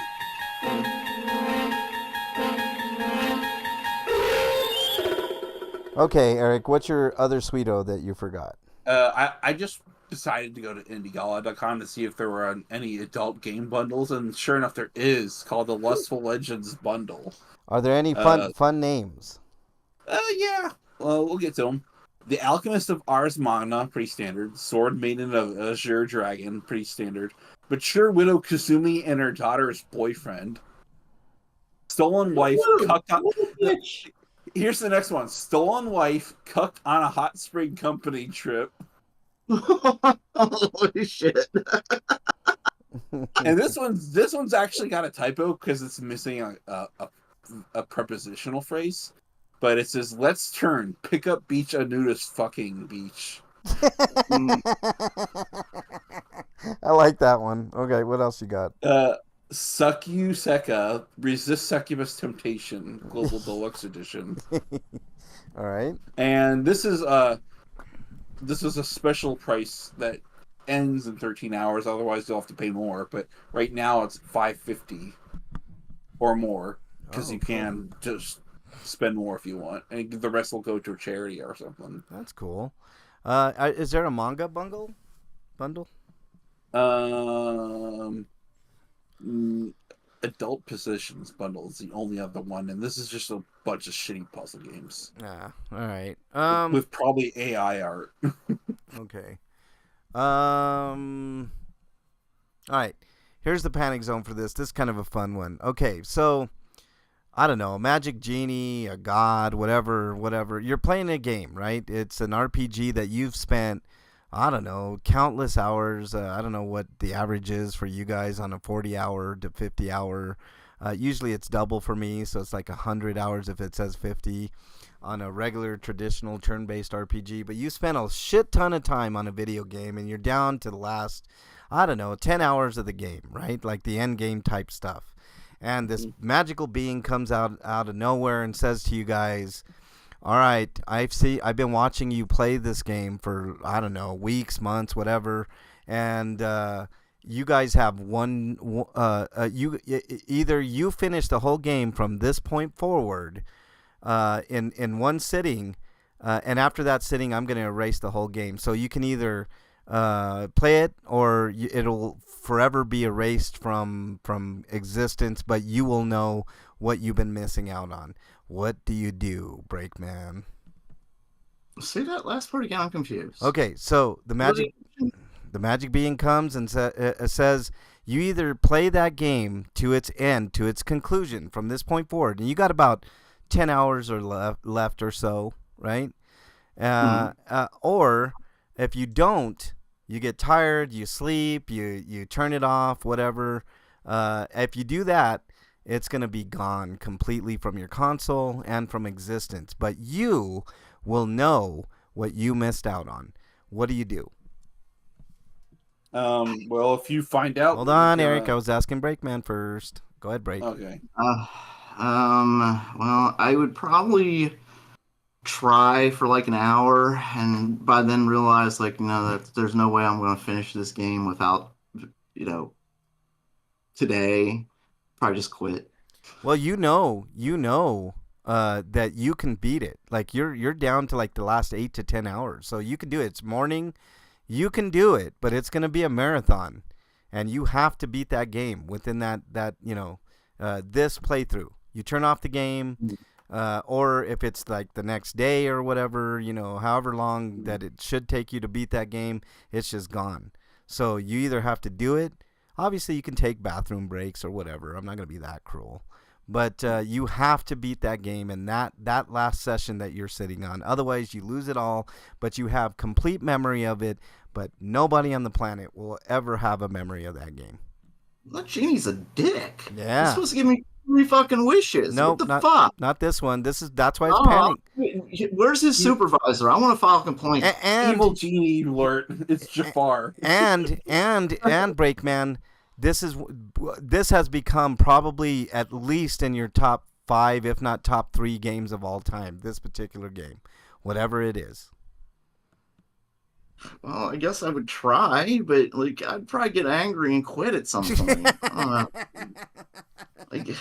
Okay, Eric, what's your other Sweeto that you forgot? I just decided to go to Indiegala.com to see if there were any adult game bundles, and sure enough, there is, called the Lustful Legends bundle. Are there any fun names? Yeah. Well, we'll get to them. The Alchemist of Ars Magna, pretty standard. Sword Maiden of Azure Dragon, pretty standard. Mature Widow Kazumi and her daughter's boyfriend. Stolen Wife, cucked on... Here's the next one. Stolen Wife, cucked on a hot spring company trip. Holy shit. And this one's actually got a typo because it's missing a prepositional phrase. But it says, let's turn, pick up beach, a nudist fucking beach. I like that one. Okay, what else you got? Succu Seka, Resist Succubus Temptation, Global Deluxe Edition. All right. And this is a special price that ends in 13 hours, otherwise you'll have to pay more. But right now it's $5.50 or more, because you can just spend more if you want, and the rest will go to a charity or something. That's cool. Is there a manga bundle? Adult Positions bundle is the only other one, and this is just a bunch of shitty puzzle games. Yeah. All right. With probably AI art. Okay. All right. Here's the panic zone for this. This is kind of a fun one. Okay, so I don't know, a magic genie, a god, whatever. You're playing a game, right? It's an RPG that you've spent, I don't know, countless hours. I don't know what the average is for you guys on a 40-hour to 50-hour. Usually it's double for me, so it's like 100 hours if it says 50 on a regular traditional turn-based RPG. But you spent a shit ton of time on a video game, and you're down to the last, I don't know, 10 hours of the game, right? Like the end game type stuff. And this magical being comes out of nowhere and says to you guys, all right, I've been watching you play this game for, I don't know, weeks, months, whatever, and you guys have either you finish the whole game from this point forward in one sitting, and after that sitting, I'm going to erase the whole game. So you can either play it, or it'll forever be erased from existence, but you will know what you've been missing out on. What do you do, Breakman? Say that last part again. I'm confused. Okay, so the magic being comes and says you either play that game to its end, to its conclusion from this point forward, and you got about 10 hours or left or so, right? Or if you don't, you get tired, you sleep, you turn it off, whatever. If you do that, it's going to be gone completely from your console and from existence. But you will know what you missed out on. What do you do? Well, if you find out... Hold on, Eric. I was asking Breakman first. Go ahead, Break. Okay. Well, I would probably try for like an hour, and by then realize, like, that there's no way I'm going to finish this game without, today. Probably just quit. Well, that you can beat it. Like you're down to like the last 8 to 10 hours, so you can do it. It's morning, you can do it, but it's going to be a marathon, and you have to beat that game within that this playthrough. You turn off the game. Or if it's like the next day or whatever, however long that it should take you to beat that game, it's just gone. So you either have to do it. Obviously, you can take bathroom breaks or whatever. I'm not going to be that cruel. But you have to beat that game in that last session that you're sitting on. Otherwise, you lose it all, but you have complete memory of it. But nobody on the planet will ever have a memory of that game. That genie's a dick. Yeah. He's supposed to give me 3 fucking wishes. Nope, what the fuck? Not this one. That's why it's panic. Where's his supervisor? I want to file a complaint. And Evil genie alert. It's Jafar. And Breakman, this has become probably at least in your top 5, if not top 3 games of all time. This particular game, whatever it is. Well, I guess I would try, but like I'd probably get angry and quit at some point. I guess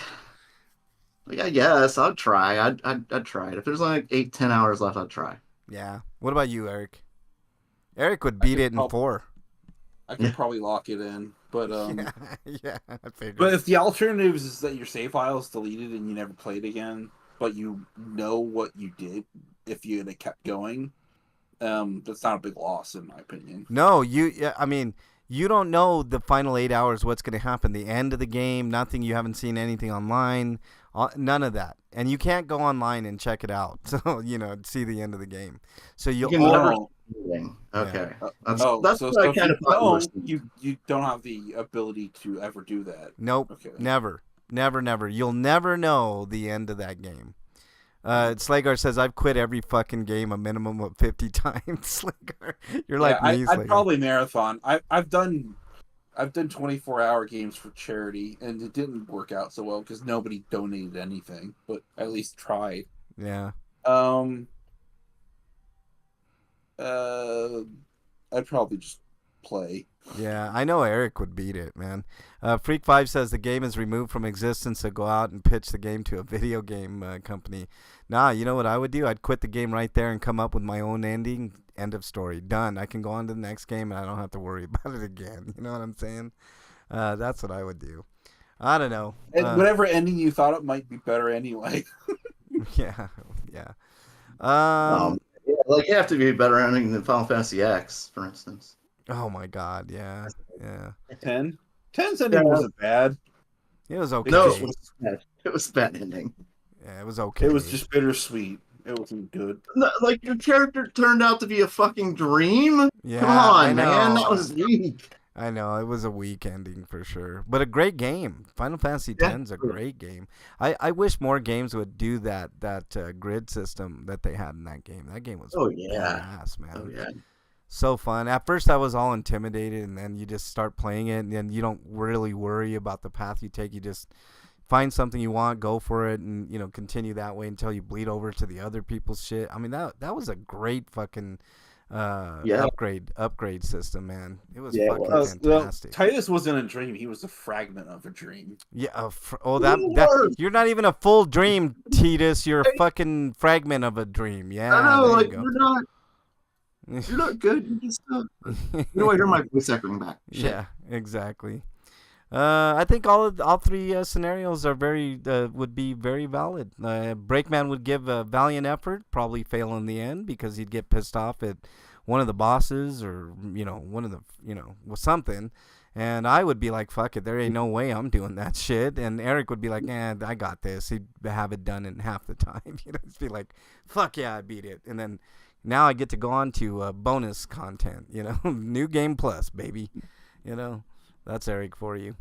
I'd try. I'd try it. If there's like 8-10 hours left, I'd try. Yeah. What about you, Eric? Eric would beat it in 4. I could probably lock it in, but Yeah, I figured. But if the alternative is that your save file is deleted and you never played again, but you know what you did if you had kept going, that's not a big loss in my opinion. No, I mean, you don't know the final 8 hours what's going to happen. The end of the game, nothing. You haven't seen anything online, none of that, and you can't go online and check it out. So see the end of the game. So You can never. Okay, that's so what I kind of thought. You don't have the ability to ever do that. Nope. Okay. Never. You'll never know the end of that game. Slagar says, I've quit every fucking game a minimum of 50 times. Slagar, you're like me, Slagar. I'd probably marathon. I've done 24-hour games for charity, and it didn't work out so well because nobody donated anything, but at least tried. Yeah. I'd probably just play. Yeah, I know Eric would beat it, man. Freak5 says the game is removed from existence, so go out and pitch the game to a video game company. Nah, you know what I would do? I'd quit the game right there and come up with my own ending. End of story. Done. I can go on to the next game, and I don't have to worry about it again. You know what I'm saying? That's what I would do. I don't know. And whatever ending you thought it might be better anyway. Yeah. Yeah, like you have to be a better ending than Final Fantasy X, for instance. Oh my God, yeah. 10's ending wasn't bad. It was okay. No, it was a bad ending. Yeah, it was okay. It was just bittersweet. It wasn't good. No, like your character turned out to be a fucking dream. Yeah, come on, man, that was weak. I know, it was a weak ending for sure, but a great game. Final Fantasy X's a great game. I wish more games would do that grid system that they had in that game. That game was badass, man. Oh yeah. So fun. At first I was all intimidated, and then you just start playing it, and then you don't really worry about the path you take. You just find something you want, go for it, and continue that way until you bleed over to the other people's shit. I mean, that was a great fucking upgrade system, man. It was fucking fantastic. Titus wasn't a dream; he was a fragment of a dream. Yeah. That you're not even a full dream, Titus. You're a fucking fragment of a dream. Yeah. I know, like you're not good. You just I hear my voice echoing back. Shit. Yeah, exactly. I think all 3 scenarios are would be very valid. Breakman would give a valiant effort, probably fail in the end because he'd get pissed off at one of the bosses or one of the with something, and I would be like, fuck it, there ain't no way I'm doing that shit. And Eric would be like, I got this. He'd have it done in half the time. Just be like, fuck yeah, I beat it. And then now I get to go on to bonus content. New game plus, baby. That's Eric for you.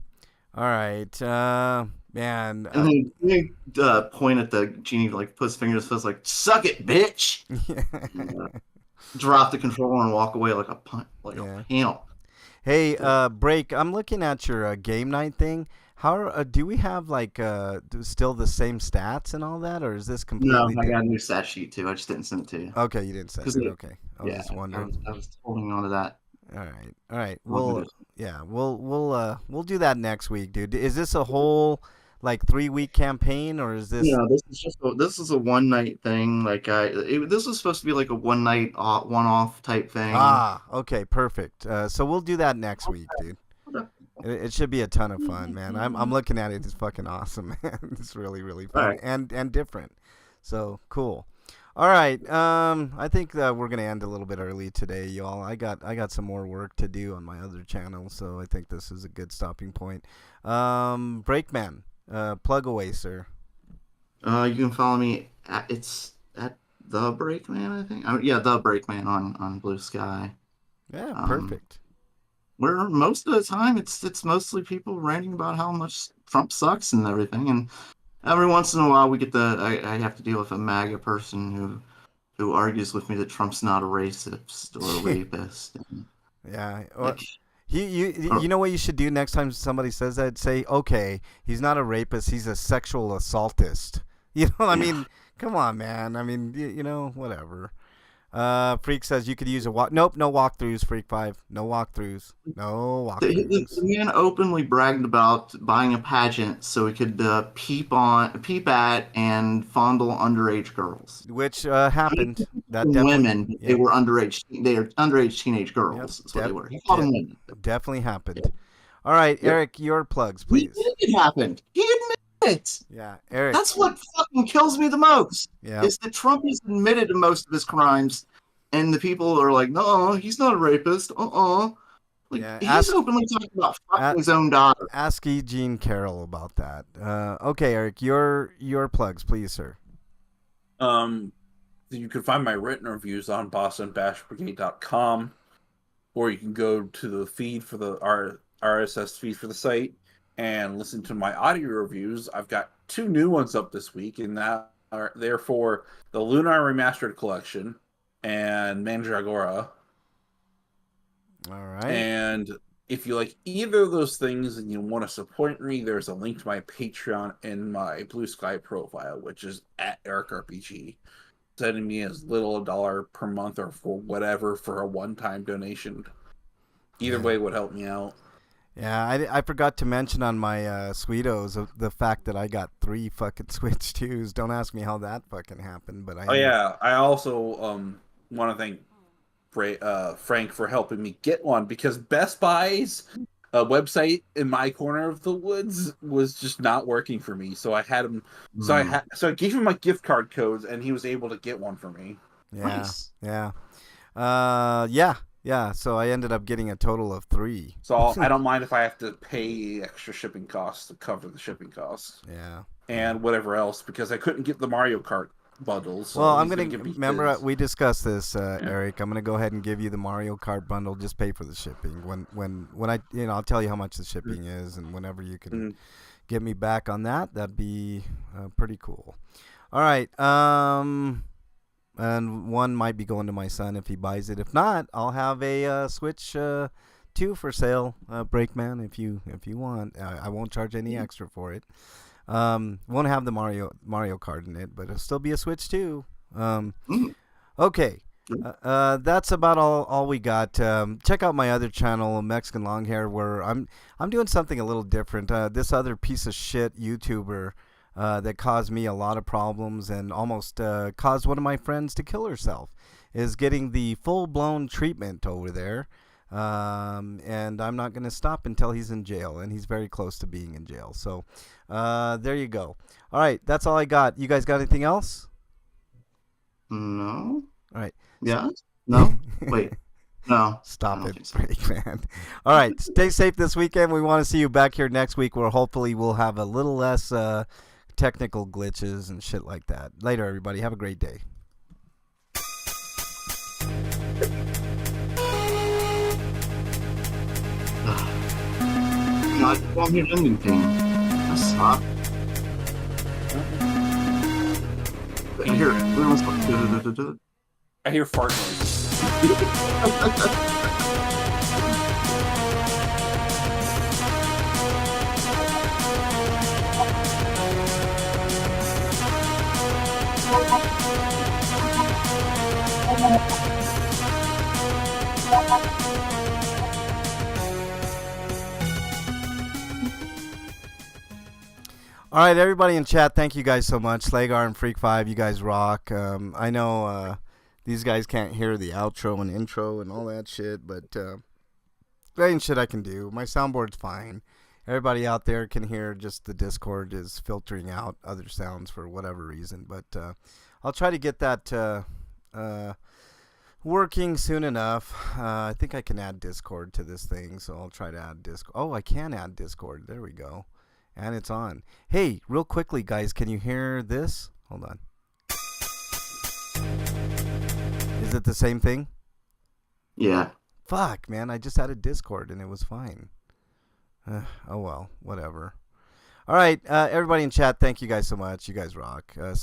All right, man. And then you point at the genie, like puts fingers, says like, "Suck it, bitch." Drop the controller and walk away like a pimp. Hey, Break. I'm looking at your game night thing. How do we have still the same stats and all that, or is this completely? No, I got a new stat sheet too. I just didn't send it to you. Okay, you didn't send it. Okay, I was just wondering. I was holding on to that. All right. We'll do that next week, dude. Is this a whole 3-week campaign, or is this? No, this is a one night thing. This was supposed to be like a one night one off type thing. Ah, okay, perfect. So we'll do that next week, dude. It should be a ton of fun, man. I'm looking at it. It's fucking awesome, man. It's really, really fun and different. So cool. All right. I think that we're gonna end a little bit early today, y'all. I got some more work to do on my other channel, so I think this is a good stopping point. Breakman, plug away, sir. You can follow me at the Breakman, I think. The Breakman on Blue Sky. Yeah, perfect. Where most of the time it's mostly people ranting about how much Trump sucks and everything, and every once in a while we get I have to deal with a MAGA person who argues with me that Trump's not a racist or a rapist. Yeah. You know what you should do next time somebody says that? Say, okay, he's not a rapist, he's a sexual assaultist. You know what I mean? Come on, man. I mean, whatever. Freak says you could use a walk. Nope, no walkthroughs. Freak 5, no walkthroughs, no walkthroughs. The man openly bragged about buying a pageant so he could peep at, and fondle underage girls. Which happened. That Women, definitely. they were underage. They are underage teenage girls. Yep, That's what they were. He called them women. Definitely happened. All right, Eric, your plugs, please. It happened. He admitted it. Yeah, Eric. That's what fucking kills me the most. Yeah. Is that Trump has admitted to most of his crimes, and the people are like, no, he's not a rapist. Like, Yeah, he's openly talking about fucking his own daughter. Ask E. Jean Carroll about that. Okay, Eric, your plugs, please, sir. You can find my written reviews on bostonbashbrigade.com, or you can go to the feed for the RSS feed for the site and listen to my audio reviews. I've got 2 new ones up this week, and that are there for the Lunar Remastered Collection and Mandragora. All right. And if you like either of those things and you want to support me, there's a link to my Patreon in my Blue Sky profile, which is at EricRPG. Sending me as little $1 per month or for whatever for a one-time donation. Either way would help me out. Yeah, I forgot to mention on my Sweetos the fact that I got 3 fucking Switch 2s. Don't ask me how that fucking happened, but I also want to thank Frank for helping me get one, because Best Buy's website in my corner of the woods was just not working for me. So I had him. So I gave him my gift card codes, and he was able to get one for me. Yeah, Nice. yeah. So I ended up getting a total of 3. So I don't mind if I have to pay extra shipping costs to cover the shipping costs. Yeah. And whatever else, because I couldn't get the Mario Kart bundles. So Well, I'm gonna gonna give me remember his. we discussed this, Eric. I'm gonna go ahead and give you the Mario Kart bundle. Just pay for the shipping. When I I'll tell you how much the shipping is, and whenever you can get me back on that, that'd be pretty cool. All right. And one might be going to my son if he buys it. If not, I'll have a Switch 2 for sale, Breakman. If you want, I won't charge any extra for it. Won't have the Mario Kart in it, but it'll still be a Switch 2. Okay. That's about all we got. Check out my other channel, Mexican Longhair, where I'm doing something a little different. This other piece of shit YouTuber that caused me a lot of problems and almost caused one of my friends to kill herself is getting the full-blown treatment over there. And I'm not going to stop until he's in jail, and he's very close to being in jail. So there you go. All right, that's all I got. You guys got anything else? No. All right. Yeah? No? Wait. No. Stop it, break, man. All right, stay safe this weekend. We want to see you back here next week, where hopefully we'll have a little less technical glitches and shit like that. Later, everybody. Have a great day. I don't hear anything. That sucks. I hear it. I hear fart noises. All right, everybody in chat, thank you guys so much. Slagar and Freak 5, you guys rock. I know these guys can't hear the outro and intro and all that shit, but there ain't shit I can do. My soundboard's fine. Everybody out there can hear, just the Discord is filtering out other sounds for whatever reason. But I'll try to get that working soon enough. I think I can add Discord to this thing, so I'll try to add Discord. Oh, I can add Discord. There we go. And it's on. Hey, real quickly, guys, can you hear this? Hold on. Is it the same thing? Yeah. Fuck, man. I just added Discord and it was fine. Oh, well. Whatever. All right. Everybody in chat, thank you guys so much. You guys rock. See